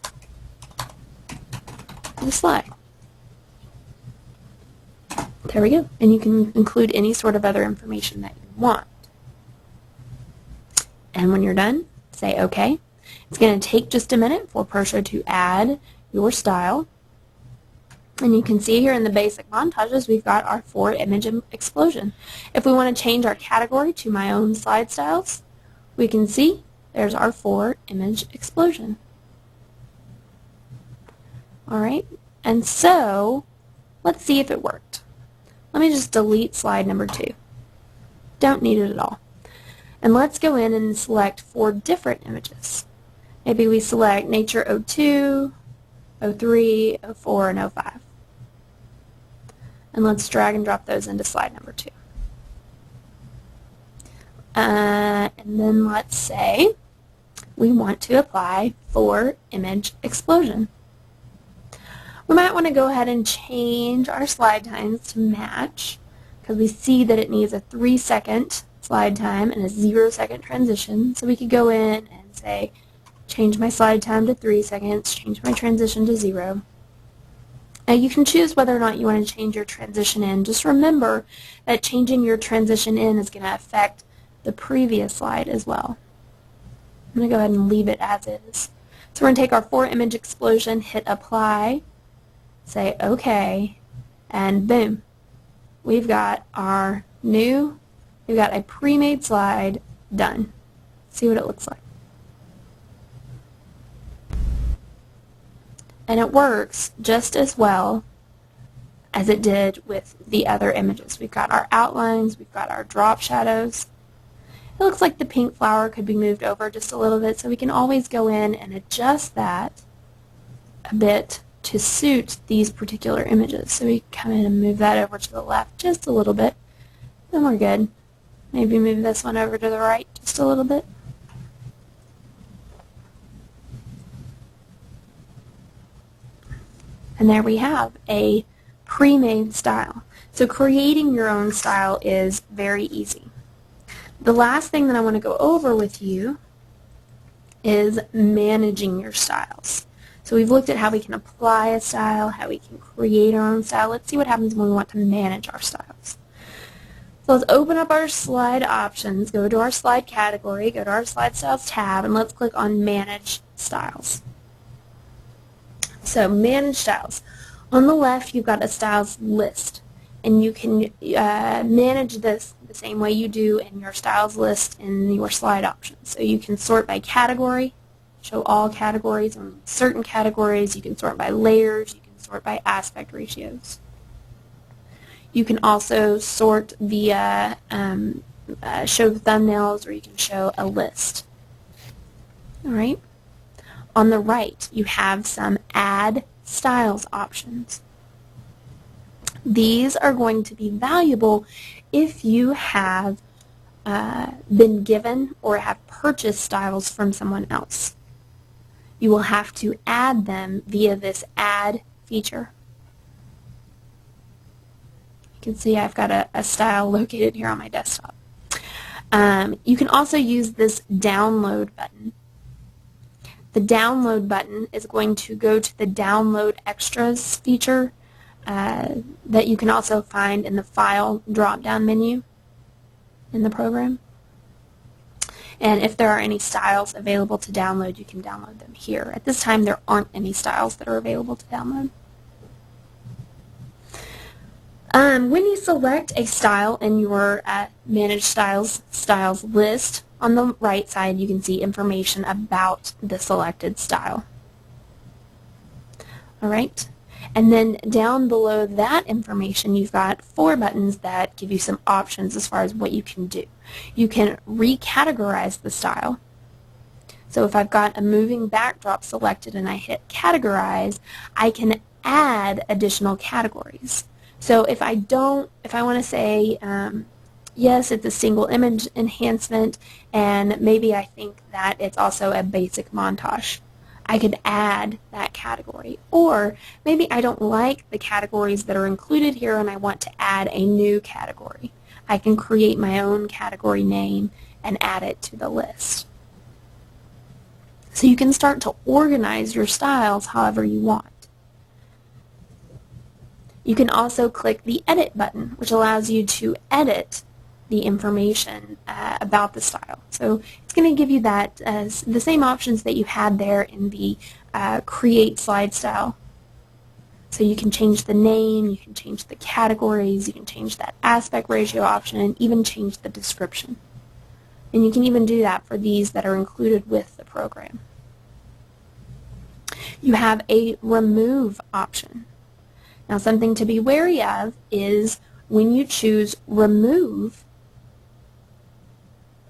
the slide. There we go. And you can include any sort of other information that you want. And when you're done, say OK. It's going to take just a minute for Persia to add your style. And you can see here in the basic montages, we've got our 4-image explosion. If we want to change our category to my own slide styles, we can see there's our 4-image explosion. All right, and so let's see if it worked. Let me just delete slide number 2. Don't need it at all. And let's go in and select 4 different images. Maybe we select Nature 02, 03, 04, and 05. And let's drag and drop those into slide number 2. And then let's say we want to apply 4-image explosion. We might want to go ahead and change our slide times to match, because we see that it needs a 3-second slide time and a 0-second transition. So we could go in and say, change my slide time to 3 seconds, change my transition to 0. Now you can choose whether or not you want to change your transition in. Just remember that changing your transition in is going to affect the previous slide as well. I'm going to go ahead and leave it as is. So we're going to take our 4-image explosion, hit apply, say OK, and boom. We've got a pre-made slide done. See what it looks like. And it works just as well as it did with the other images. We've got our outlines, we've got our drop shadows. It looks like the pink flower could be moved over just a little bit, so we can always go in and adjust that a bit to suit these particular images. So we come in and move that over to the left just a little bit, then we're good. Maybe move this one over to the right just a little bit. And there we have a pre-made style. So creating your own style is very easy. The last thing that I want to go over with you is managing your styles. So we've looked at how we can apply a style, how we can create our own style. Let's see what happens when we want to manage our styles. So let's open up our slide options, go to our slide category, go to our slide styles tab, and let's click on Manage Styles. So Manage Styles. On the left, you've got a styles list, and you can manage this the same way you do in your styles list in your slide options. So you can sort by category, show all categories, and certain categories. You can sort by layers. You can sort by aspect ratios. You can also sort via show thumbnails, or you can show a list. All right. On the right, you have some Add Styles options. These are going to be valuable if you have been given or have purchased styles from someone else. You will have to add them via this Add feature. You can see I've got a style located here on my desktop. You can also use this Download button. The Download button is going to go to the Download Extras feature that you can also find in the File drop-down menu in the program. And if there are any styles available to download, you can download them here. At this time, there aren't any styles that are available to download. When you select a style in your Manage Styles list, on the right side you can see information about the selected style. Alright, and then down below that information you've got 4 buttons that give you some options as far as what you can do. You can recategorize the style. So if I've got a moving backdrop selected and I hit categorize, I can add additional categories. So if I want to say, yes, it's a single image enhancement, and maybe I think that it's also a basic montage, I could add that category. Or maybe I don't like the categories that are included here and I want to add a new category. I can create my own category name and add it to the list. So you can start to organize your styles however you want. You can also click the Edit button, which allows you to edit the information about the style. So it's going to give you that the same options that you had there in the Create Slide Style. So you can change the name, you can change the categories, you can change that aspect ratio option, and even change the description. And you can even do that for these that are included with the program. You have a Remove option. Now, something to be wary of is when you choose Remove,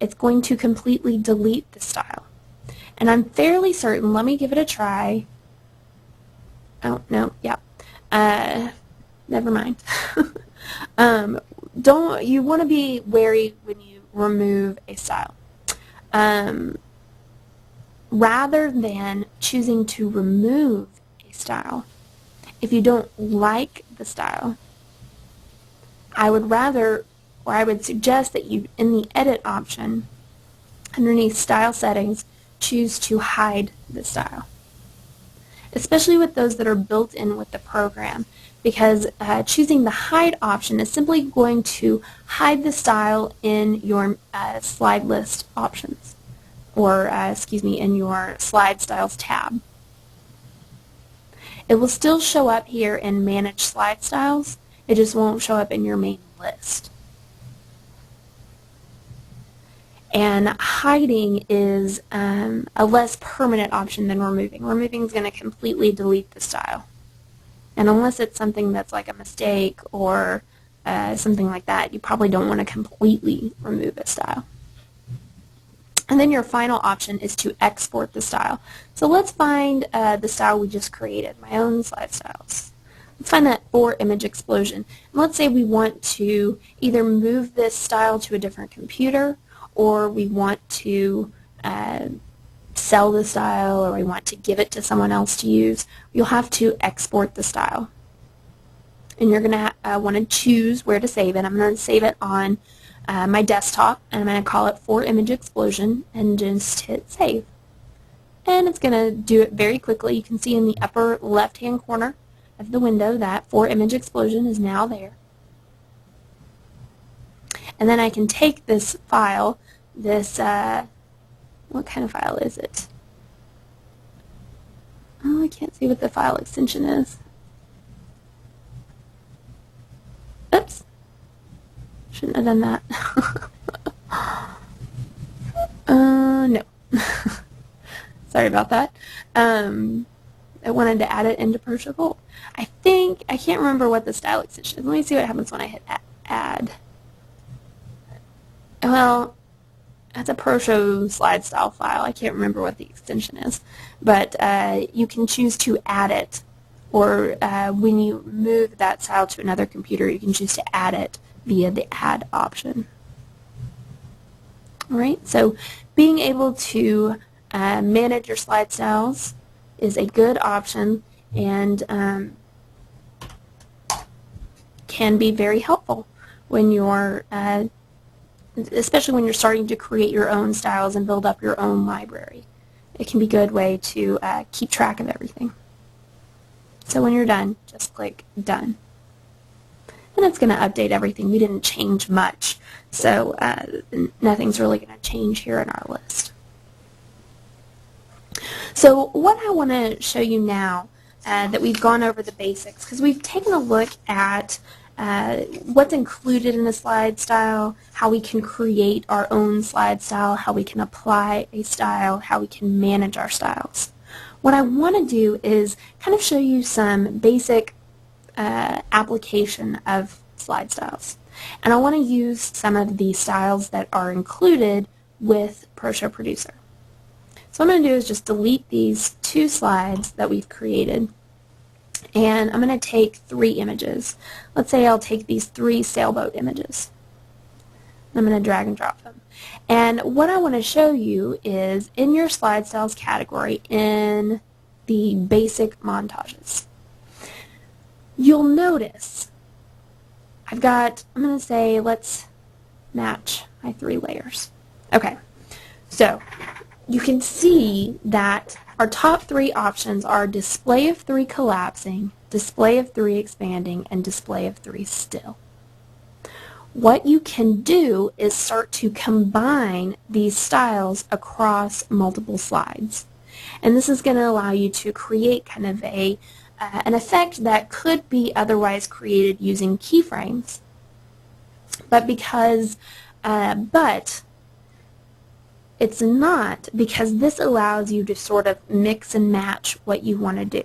it's going to completely delete the style. And I'm fairly certain, let me give it a try. Oh, no, yeah. Never mind. You want to be wary when you remove a style. Rather than choosing to remove a style, if you don't like the style, I would suggest that you, in the Edit option, underneath Style Settings, choose to hide the style. Especially with those that are built in with the program, because choosing the Hide option is simply going to hide the style in your slide list options, or in your Slide Styles tab. It will still show up here in Manage Slide Styles. It just won't show up in your main list. And hiding is a less permanent option than removing. Removing is going to completely delete the style. And unless it's something that's like a mistake or something like that, you probably don't want to completely remove a style. And then your final option is to export the style. So let's find the style we just created, my own slide styles. Let's find that for Image Explosion. And let's say we want to either move this style to a different computer, or we want to sell the style, or we want to give it to someone else to use. You'll have to export the style. And you're going to want to choose where to save it. I'm going to save it on my desktop, and I'm going to call it For Image Explosion, and just hit Save. And it's going to do it very quickly. You can see in the upper left-hand corner of the window that For Image Explosion is now there. And then I can take this file, what kind of file is it? Oh, I can't see what the file extension is. Oops. Shouldn't have done that. No. Sorry about that. I wanted to add it into Protocol. I can't remember what the style extension is. Let me see what happens when I hit add. Well, that's a ProShow slide style file. I can't remember what the extension is. But you can choose to add it, or when you move that style to another computer, you can choose to add it via the add option. All right, so being able to manage your slide styles is a good option, and can be very helpful when you're especially when you're starting to create your own styles and build up your own library. It can be a good way to keep track of everything. So when you're done, just click Done. And it's going to update everything. We didn't change much, so nothing's really going to change here in our list. So what I want to show you now that we've gone over the basics, because we've taken a look at what's included in a slide style, how we can create our own slide style, how we can apply a style, how we can manage our styles. What I want to do is kind of show you some basic application of slide styles. And I want to use some of the styles that are included with ProShow Producer. So what I'm going to do is just delete these 2 slides that we've created, and I'm going to take 3 images. Let's say I'll take these 3 sailboat images. I'm going to drag and drop them. And what I want to show you is in your slide styles category in the basic montages. You'll notice I'm going to say let's match my 3 layers. Okay, so you can see that our top 3 options are display of 3 collapsing, display of 3 expanding, and display of 3 still. What you can do is start to combine these styles across multiple slides. And this is going to allow you to create kind of an effect that could be otherwise created using keyframes. But it's not, because this allows you to sort of mix and match what you want to do.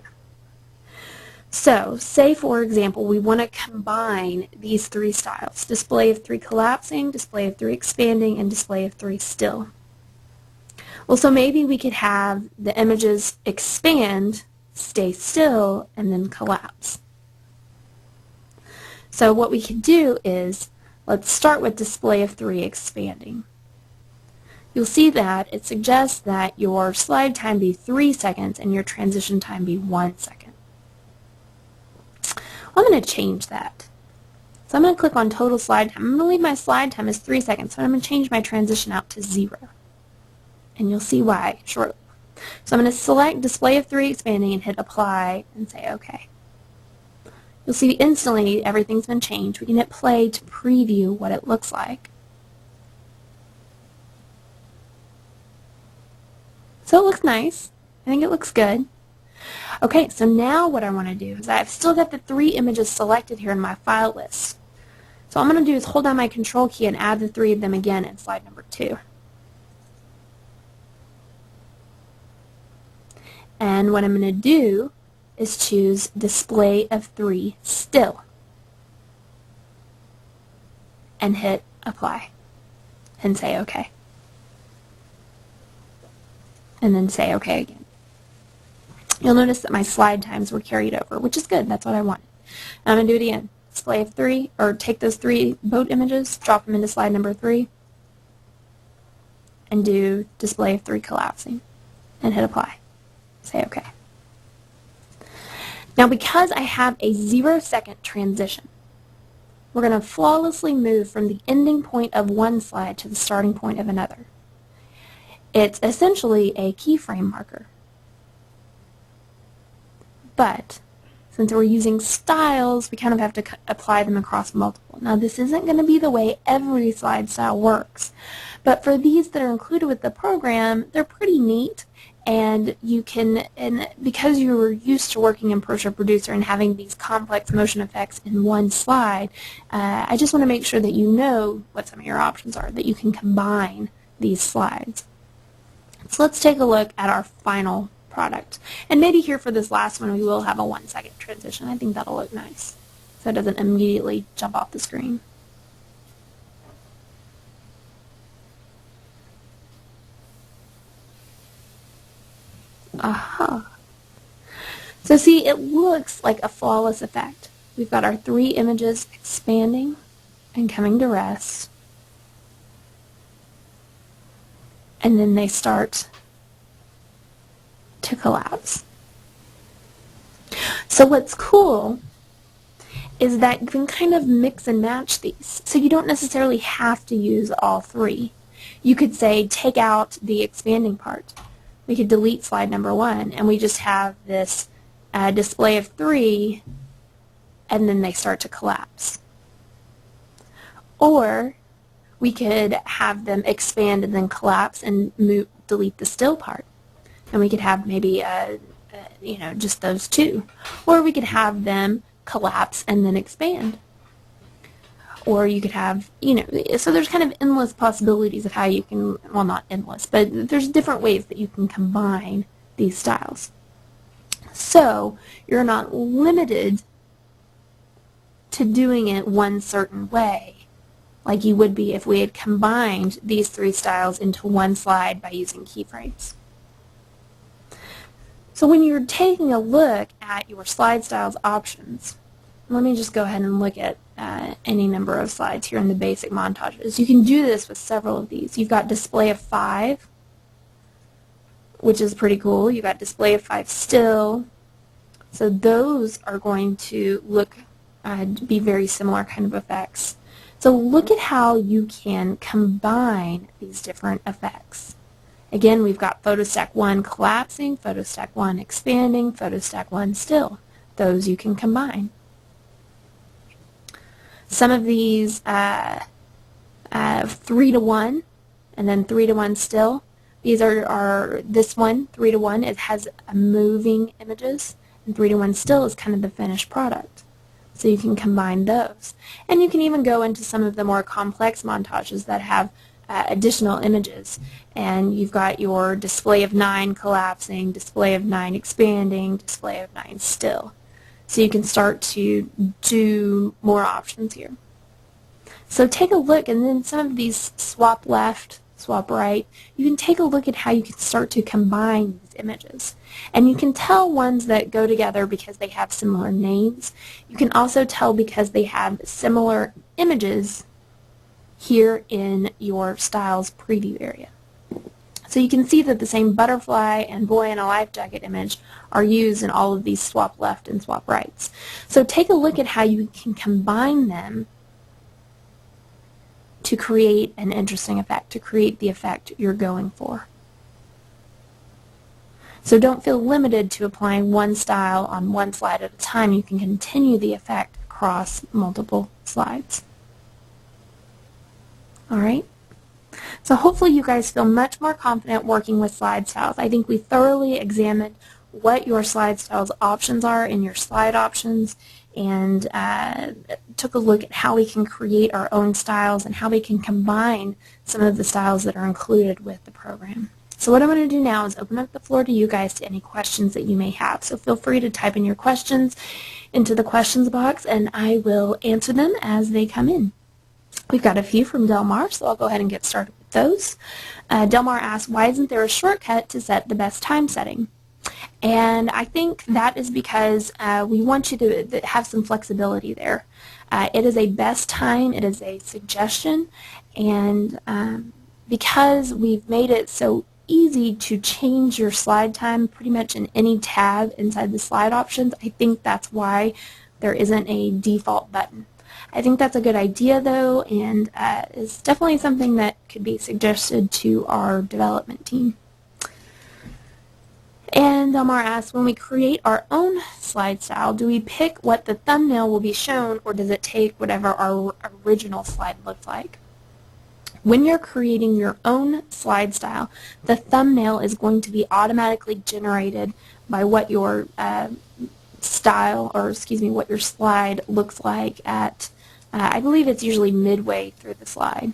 So, say for example, we want to combine these 3 styles, display of 3 collapsing, display of 3 expanding, and display of 3 still. Well, so maybe we could have the images expand, stay still, and then collapse. So what we could do is, let's start with display of 3 expanding. You'll see that it suggests that your slide time be 3 seconds and your transition time be 1 second. I'm going to change that. So I'm going to click on total slide time. I'm going to leave my slide time as 3 seconds, so I'm going to change my transition out to 0. And you'll see why shortly. So I'm going to select display of 3 expanding and hit apply and say OK. You'll see instantly everything's been changed. We can hit play to preview what it looks like. So it looks nice. I think it looks good. Okay, so now what I want to do is I've still got the 3 images selected here in my file list. So all I'm going to do is hold down my control key and add the 3 of them again in slide number 2. And what I'm going to do is choose display of 3 still and hit apply and say OK. And then say OK again. You'll notice that my slide times were carried over, which is good. That's what I wanted. I'm going to do it again. Display of 3, or take those 3 boat images, drop them into slide number 3, and do display of 3 collapsing, and hit apply. Say OK. Now because I have a 0-second transition, we're going to flawlessly move from the ending point of one slide to the starting point of another. It's essentially a keyframe marker. But since we're using styles, we kind of have to apply them across multiple. Now this isn't going to be the way every slide style works, but for these that are included with the program, they're pretty neat, and you can, and because you're used to working in ProShare Producer and having these complex motion effects in one slide, I just want to make sure that you know what some of your options are, that you can combine these slides. So let's take a look at our final product. And maybe here for this last one we will have a 1-second transition. I think that'll look nice, so it doesn't immediately jump off the screen. Aha. So see, it looks like a flawless effect. We've got our 3 images expanding and coming to rest, and then they start to collapse. So what's cool is that you can kind of mix and match these. So you don't necessarily have to use all 3. You could say take out the expanding part. We could delete slide number 1 and we just have this display of 3 and then they start to collapse. Or we could have them expand and then collapse and delete the still part. And we could have maybe just those 2. Or we could have them collapse and then expand. Or you could have, so there's kind of endless possibilities of how you can, well, not endless, but there's different ways that you can combine these styles. So you're not limited to doing it one certain way, like you would be if we had combined these 3 styles into one slide by using keyframes. So when you're taking a look at your slide styles options, let me just go ahead and look at any number of slides here in the basic montages. You can do this with several of these. You've got display of 5, which is pretty cool. You've got display of 5 still. So those are going to look be very similar kind of effects. So look at how you can combine these different effects. Again, we've got PhotoStack 1 collapsing, PhotoStack 1 expanding, PhotoStack 1 still. Those you can combine. Some of these 3 to 1 and then 3 to 1 still. These are this one, 3 to 1, it has moving images, and 3 to 1 still is kind of the finished product. So you can combine those. And you can even go into some of the more complex montages that have additional images, and you've got your display of 9 collapsing, display of 9 expanding, display of 9 still. So you can start to do more options here. So take a look, and then some of these swap left, swap right, you can take a look at how you can start to combine these images. And you can tell ones that go together because they have similar names. You can also tell because they have similar images here in your styles preview area. So you can see that the same butterfly and boy in a life jacket image are used in all of these swap left and swap rights. So take a look at how you can combine them to create an interesting effect, to create the effect you're going for. So don't feel limited to applying one style on one slide at a time. You can continue the effect across multiple slides. All right. So hopefully you guys feel much more confident working with slide styles. I think we thoroughly examined what your slide styles options are in your slide options, and took a look at how we can create our own styles and how we can combine some of the styles that are included with the program. So what I'm going to do now is open up the floor to you guys to any questions that you may have. So feel free to type in your questions into the questions box, and I will answer them as they come in. We've got a few from Delmar, so I'll go ahead and get started with those. Delmar asks, why isn't there a shortcut to set the best time setting? And I think that is because we want you to have some flexibility there. It is a best time, it is a suggestion, and because we've made it so easy to change your slide time pretty much in any tab inside the slide options, I think that's why there isn't a default button. I think that's a good idea, though, and is definitely something that could be suggested to our development team. And Delmar asks, when we create our own slide style, do we pick what the thumbnail will be shown, or does it take whatever our original slide looked like? When you're creating your own slide style, the thumbnail is going to be automatically generated by what your style, or excuse me, what your slide looks like at, I believe it's usually midway through the slide.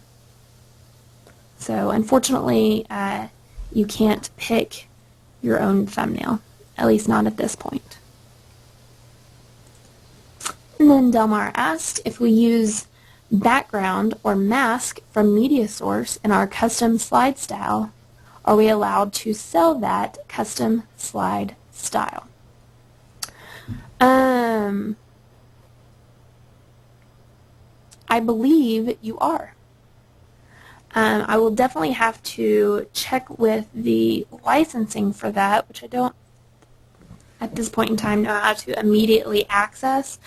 So unfortunately, you can't pick your own thumbnail, at least not at this point. And then Delmar asked if we use background or mask from MediaSource in our custom slide style, are we allowed to sell that custom slide style? I believe you are. I will definitely have to check with the licensing for that, which I don't at this point in time know how to immediately access,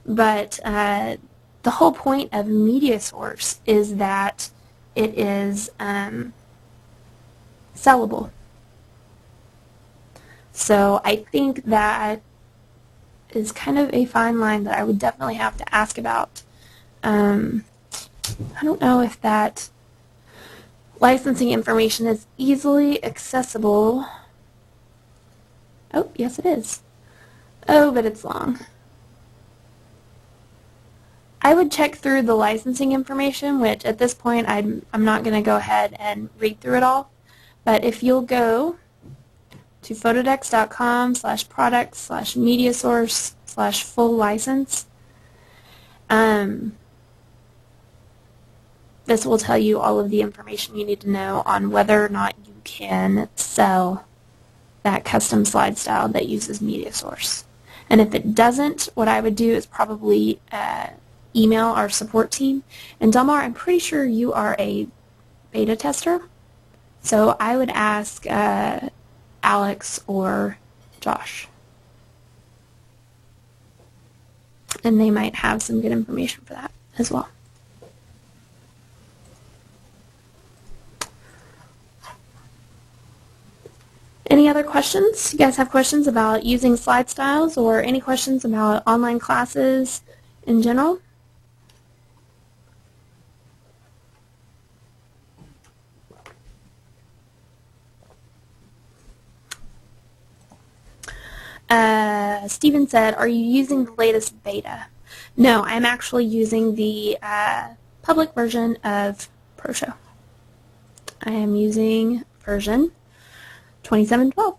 but the whole point of MediaSource is that it is sellable. So I think that is kind of a fine line that I would definitely have to ask about. I don't know if that licensing information is easily accessible. Oh, yes it is. Oh, but it's long. I would check through the licensing information, which at this point I'm not going to go ahead and read through it all. But if you'll go to photodex.com/products/mediasource/full license, this will tell you all of the information you need to know on whether or not you can sell that custom slide style that uses media source. And if it doesn't, what I would do is probably email our support team. And Delmar, I'm pretty sure you are a beta tester, so I would ask Alex or Josh. And they might have some good information for that as well. Any other questions? You guys have questions about using slide styles or any questions about online classes in general? Steven said, are you using the latest beta? No, I'm actually using the public version of ProShow. I am using version 2712.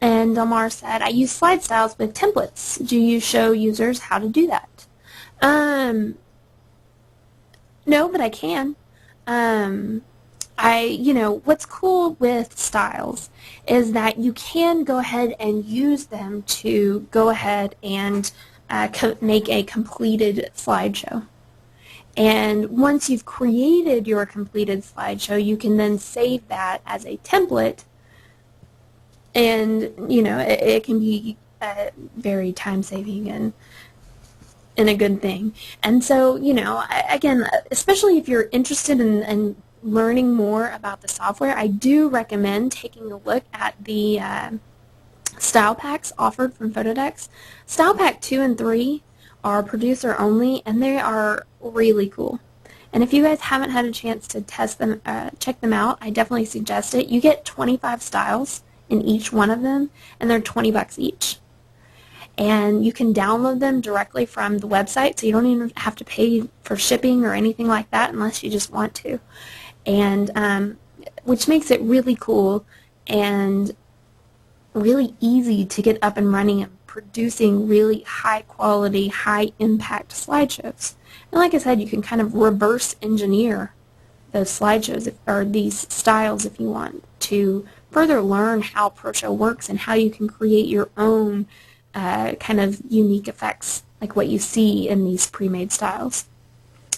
And Delmar said, I use slide styles with templates. Do you show users how to do that? No, but I can. What's cool with styles is that you can go ahead and use them to go ahead and make a completed slideshow. And once you've created your completed slideshow, you can then save that as a template, and it can be very time-saving and a good thing. And so, again, especially if you're interested in learning more about the software, I do recommend taking a look at the style packs offered from Photodex. Style Pack 2 and 3 are producer only, and they are really cool. And if you guys haven't had a chance to test them, check them out, I definitely suggest it. You get 25 styles in each one of them, and they're $20 each. And you can download them directly from the website, so you don't even have to pay for shipping or anything like that unless you just want to. And which makes it really cool and really easy to get up and running and producing really high quality, high impact slideshows. And like I said, you can kind of reverse engineer those slideshows or these styles if you want to further learn how ProShow works and how you can create your own kind of unique effects like what you see in these pre-made styles.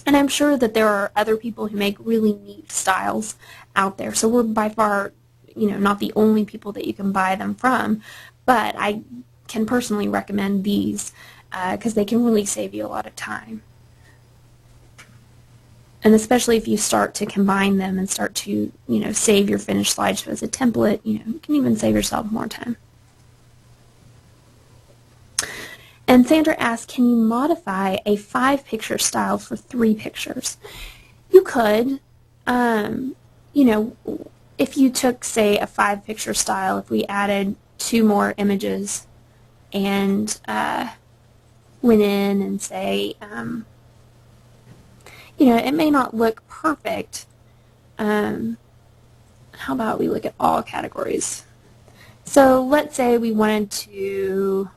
And I'm sure that there are other people who make really neat styles out there. So we're by far, not the only people that you can buy them from, but I can personally recommend these because they can really save you a lot of time. And especially if you start to combine them and start to, save your finished slideshow as a template, you can even save yourself more time. And Sandra asked, can you modify a 5-picture style for 3 pictures? You could. If you took, say, a 5-picture style, if we added 2 more images and went in and say, it may not look perfect. How about we look at all categories? So let's say we wanted to...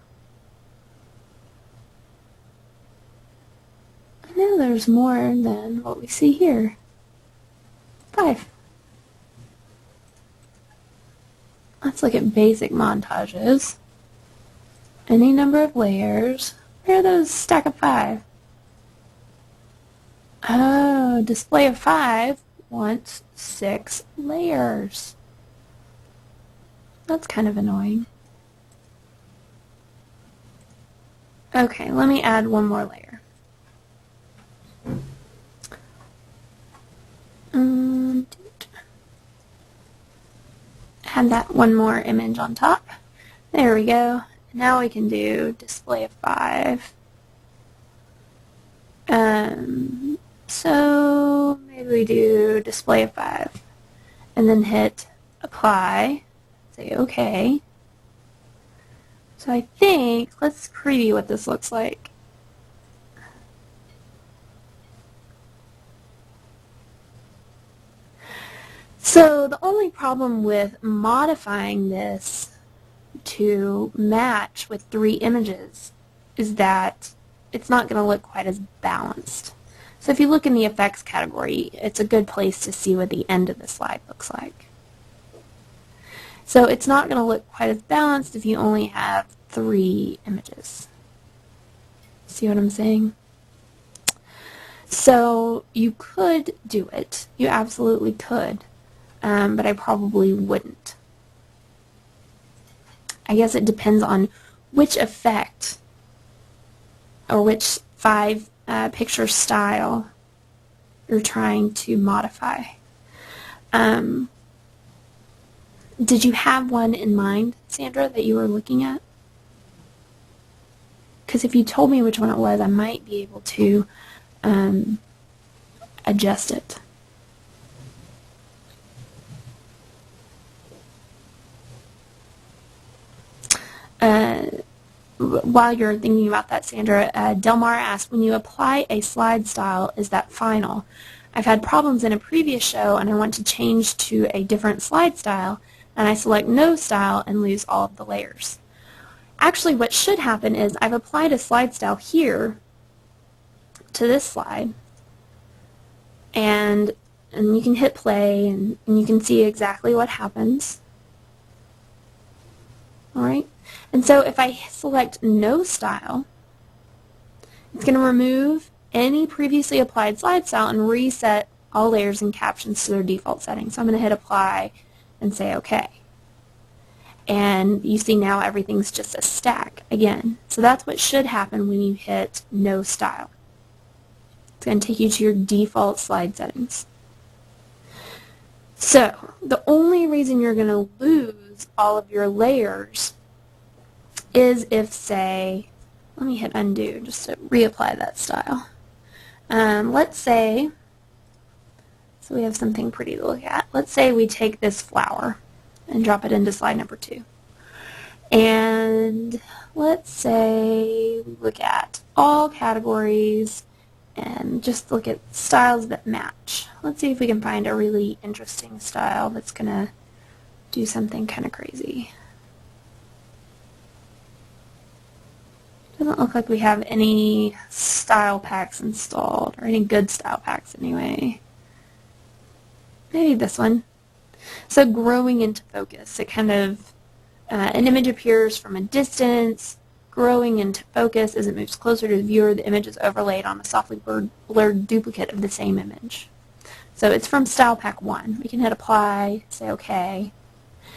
I know there's more than what we see here. 5. Let's look at basic montages. Any number of layers. Where are those stack of 5? Oh, display of 5 wants 6 layers. That's kind of annoying. Okay, let me add one more layer. Add that one more image on top. There we go. Now we can do display of 5. So maybe we do display of 5 and then hit apply, say OK. So I think, let's preview what this looks like. So the only problem with modifying this to match with 3 images is that it's not going to look quite as balanced. So if you look in the effects category, it's a good place to see what the end of the slide looks like. So it's not going to look quite as balanced if you only have 3 images. See what I'm saying? So you could do it. You absolutely could, but I probably wouldn't. I guess it depends on which effect or which 5 picture style you're trying to modify. Did you have one in mind, Sandra, that you were looking at? Because if you told me which one it was, I might be able to adjust it. While you're thinking about that, Sandra, Delmar asked, when you apply a slide style, is that final? I've had problems in a previous show and I want to change to a different slide style, and I select no style and lose all of the layers. Actually, what should happen is I've applied a slide style here to this slide, and you can hit play and you can see exactly what happens. Alright, and so if I select no style, it's going to remove any previously applied slide style and reset all layers and captions to their default settings. So I'm going to hit apply and say OK. And you see now everything's just a stack again. So that's what should happen when you hit no style. It's going to take you to your default slide settings. So the only reason you're going to lose all of your layers is if, say, let me hit undo just to reapply that style. Let's say, so we have something pretty to look at. Let's say we take this flower and drop it into slide number 2. And let's say we look at all categories and just look at styles that match. Let's see if we can find a really interesting style that's going to do something kind of crazy. Doesn't look like we have any style packs installed, or any good style packs anyway. Maybe this one. So growing into focus, it kind of, an image appears from a distance, growing into focus as it moves closer to the viewer, the image is overlaid on a softly blurred duplicate of the same image. So it's from Style Pack 1. We can hit apply, say OK.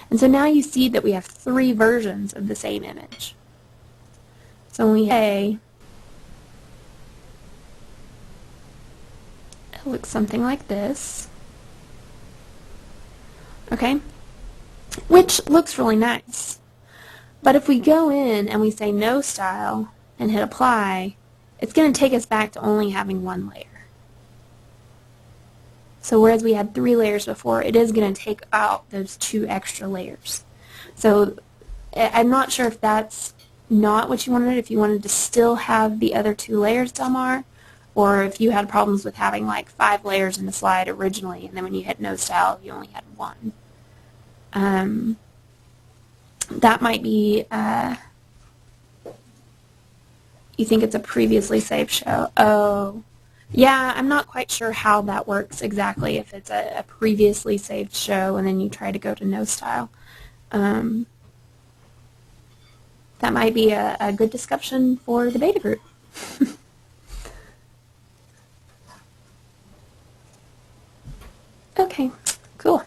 And so now you see that we have 3 versions of the same image. So when we say, it looks something like this. Okay, which looks really nice. But if we go in and we say no style and hit apply, it's going to take us back to only having 1 layer. So whereas we had 3 layers before, it is going to take out those 2 extra layers. So I'm not sure if that's not what you wanted, if you wanted to still have the other 2 layers, Delmar, or if you had problems with having like 5 layers in the slide originally, and then when you hit no style, you only had 1. That might be, you think it's a previously saved show. Oh, yeah, I'm not quite sure how that works exactly, if it's a previously saved show and then you try to go to no style. That might be a good discussion for the beta group. Okay, cool.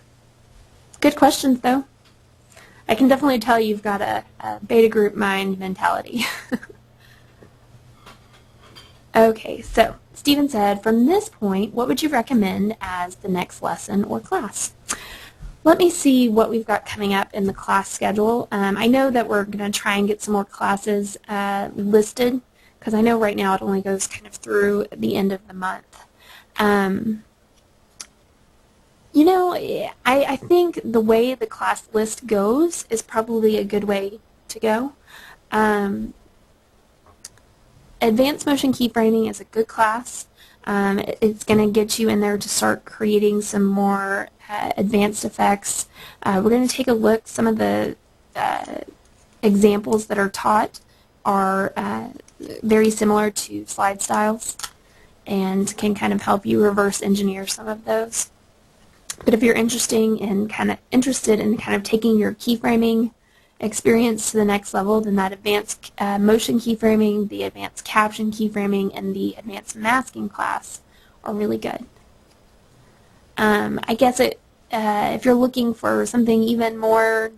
Good questions, though. I can definitely tell you've got a beta group mind mentality. Okay, so Stephen said, from this point, what would you recommend as the next lesson or class? Let me see what we've got coming up in the class schedule. I know that we're going to try and get some more classes listed, because I know right now it only goes kind of through the end of the month. You know, I think the way the class list goes is probably a good way to go. Advanced Motion Keyframing is a good class. It's going to get you in there to start creating some more advanced effects. We're going to take a look. Some of the examples that are taught are very similar to slide styles. and can kind of help you reverse engineer some of those. But if you're interested in kind of taking your keyframing experience to the next level, then that advanced motion keyframing, the advanced caption keyframing, and the advanced masking class are really good. I guess if you're looking for something even more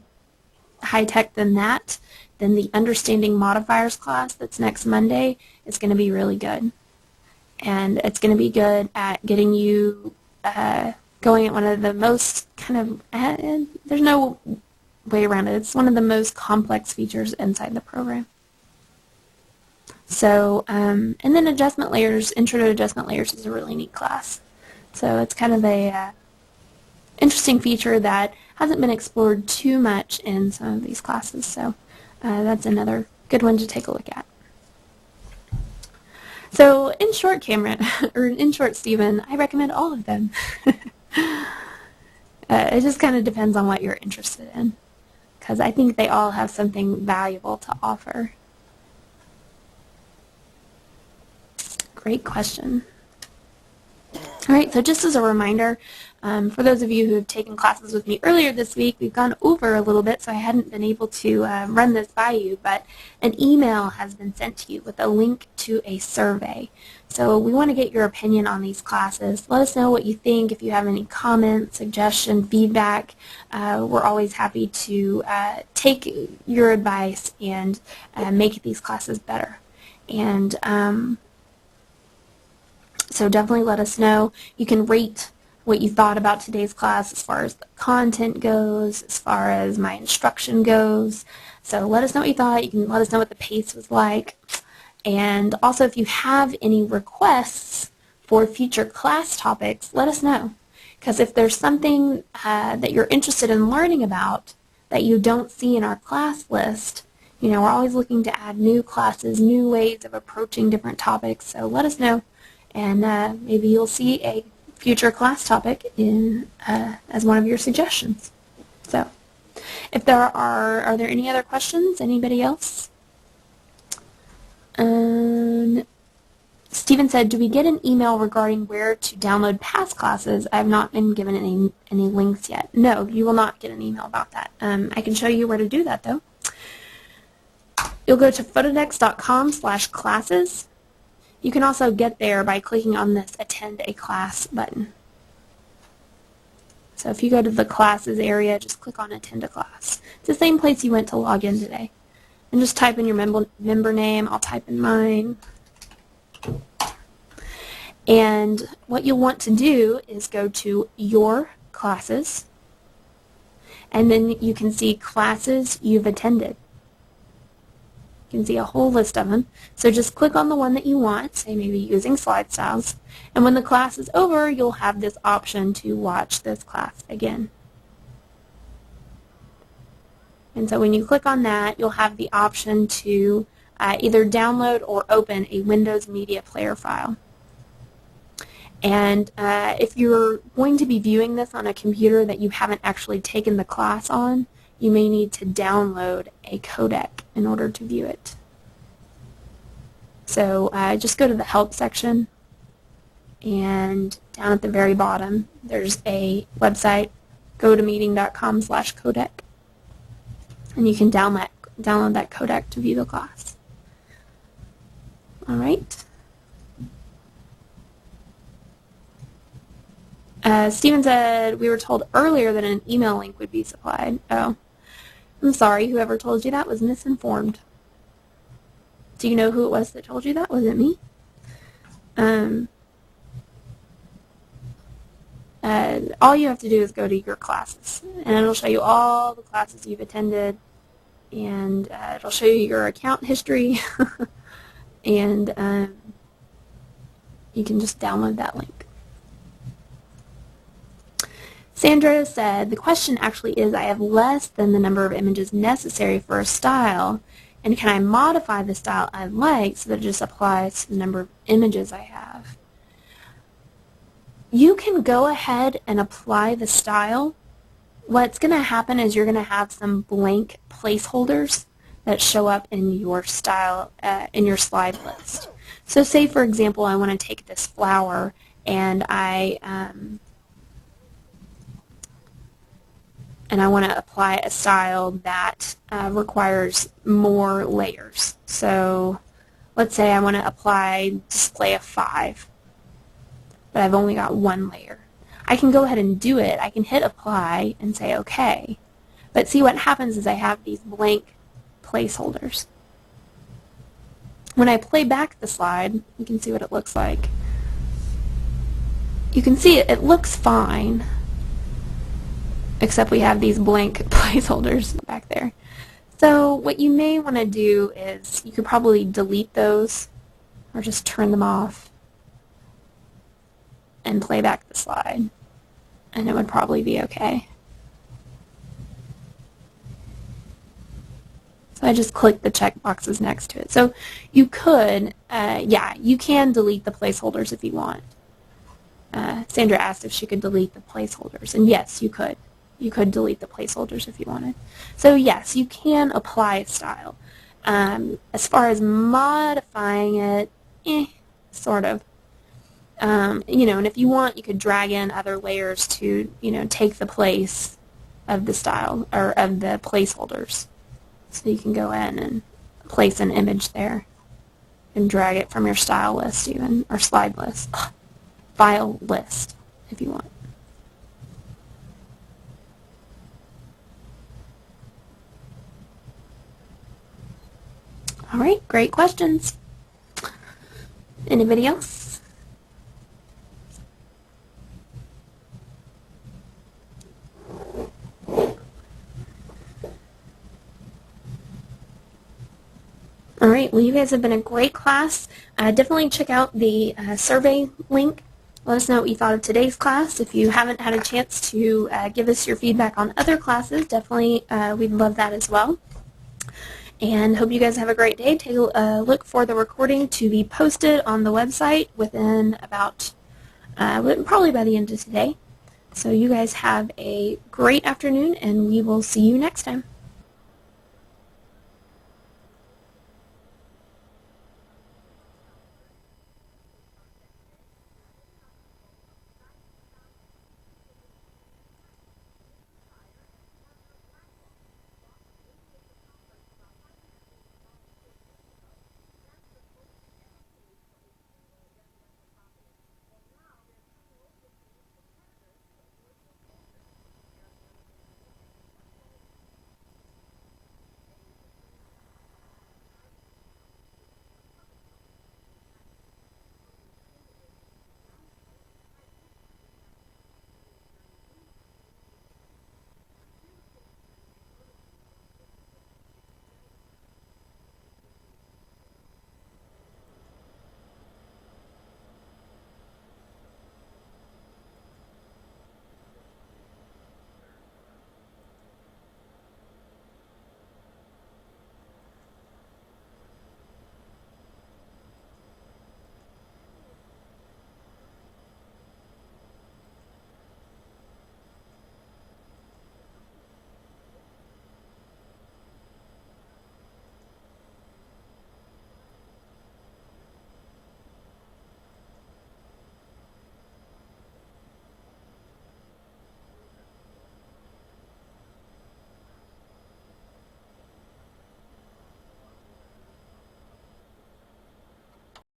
high-tech than that, then the Understanding Modifiers class that's next Monday is going to be really good. And it's going to be good at getting you going at one of the most there's no way around it. It's one of the most complex features inside the program. So, and then Adjustment Layers, Intro to Adjustment Layers is a really neat class. So it's kind of a interesting feature that hasn't been explored too much in some of these classes. So that's another good one to take a look at. So in short, Cameron, or in short, Stephen, I recommend all of them. It just kind of depends on what you're interested in, because I think they all have something valuable to offer. Great question. All right, so just as a reminder, for those of you who have taken classes with me earlier this week, we've gone over a little bit, so I hadn't been able to run this by you, but an email has been sent to you with a link to a survey. So we want to get your opinion on these classes. Let us know what you think. If you have any comments, suggestion, feedback, we're always happy to take your advice and make these classes better. And so definitely let us know. You can rate what you thought about today's class as far as the content goes, as far as my instruction goes. So let us know what you thought. You can let us know what the pace was like. And also, if you have any requests for future class topics, let us know. Because if there's something that you're interested in learning about that you don't see in our class list, you know, we're always looking to add new classes, new ways of approaching different topics. So let us know, and maybe you'll see a future class topic in as one of your suggestions. So, if there are there any other questions? Anybody else? Stephen said, do we get an email regarding where to download past classes? I have not been given any links yet. No, you will not get an email about that. I can show you where to do that, though. You'll go to photodex.com/classes. You can also get there by clicking on this Attend a Class button. So if you go to the classes area, just click on Attend a Class. It's the same place you went to log in today. And just type in your member name. I'll type in mine. And what you'll want to do is go to Your Classes, and then you can see classes you've attended. You can see a whole list of them. So just click on the one that you want, say maybe using slide styles, and when the class is over, you'll have this option to watch this class again. And so when you click on that, you'll have the option to either download or open a Windows Media Player file. And if you're going to be viewing this on a computer that you haven't actually taken the class on, you may need to download a codec in order to view it. So just go to the Help section, and down at the very bottom there's a website, gotomeeting.com/codec, and you can download that codec to view the class. All right. Stephen said, we were told earlier that an email link would be supplied. Oh, I'm sorry, whoever told you that was misinformed. Do you know who it was that told you that? Was it me? All you have to do is go to Your Classes, and it'll show you all the classes you've attended, and it'll show you your account history, and you can just download that link. Sandra said, the question actually is, I have less than the number of images necessary for a style, and can I modify the style I like so that it just applies to the number of images I have? You can go ahead and apply the style. What's going to happen is you're going to have some blank placeholders that show up in your style, in your slide list. So say, for example, I want to take this flower and I want to apply a style that requires more layers. So let's say I want to apply display of 5, but I've only got 1 layer. I can go ahead and do it. I can hit apply and say OK. But see, what happens is I have these blank placeholders. When I play back the slide, you can see what it looks like. You can see it looks fine, except we have these blank placeholders back there. So what you may want to do is you could probably delete those or just turn them off and play back the slide, and it would probably be okay. So I just click the check boxes next to it. So you could, yeah, you can delete the placeholders if you want. Sandra asked if she could delete the placeholders, and yes, you could. You could delete the placeholders if you wanted. So yes, you can apply a style. As far as modifying it, sort of. You know, and if you want, you could drag in other layers to, you know, take the place of the style or of the placeholders. So you can go in and place an image there and drag it from your style list even, or slide list, file list if you want. All right, great questions. Anybody else? All right, well, you guys have been a great class. Definitely check out the survey link. Let us know what you thought of today's class. If you haven't had a chance to give us your feedback on other classes, definitely we'd love that as well. And hope you guys have a great day. Take a look for the recording to be posted on the website within about, probably by the end of today. So you guys have a great afternoon, and we will see you next time.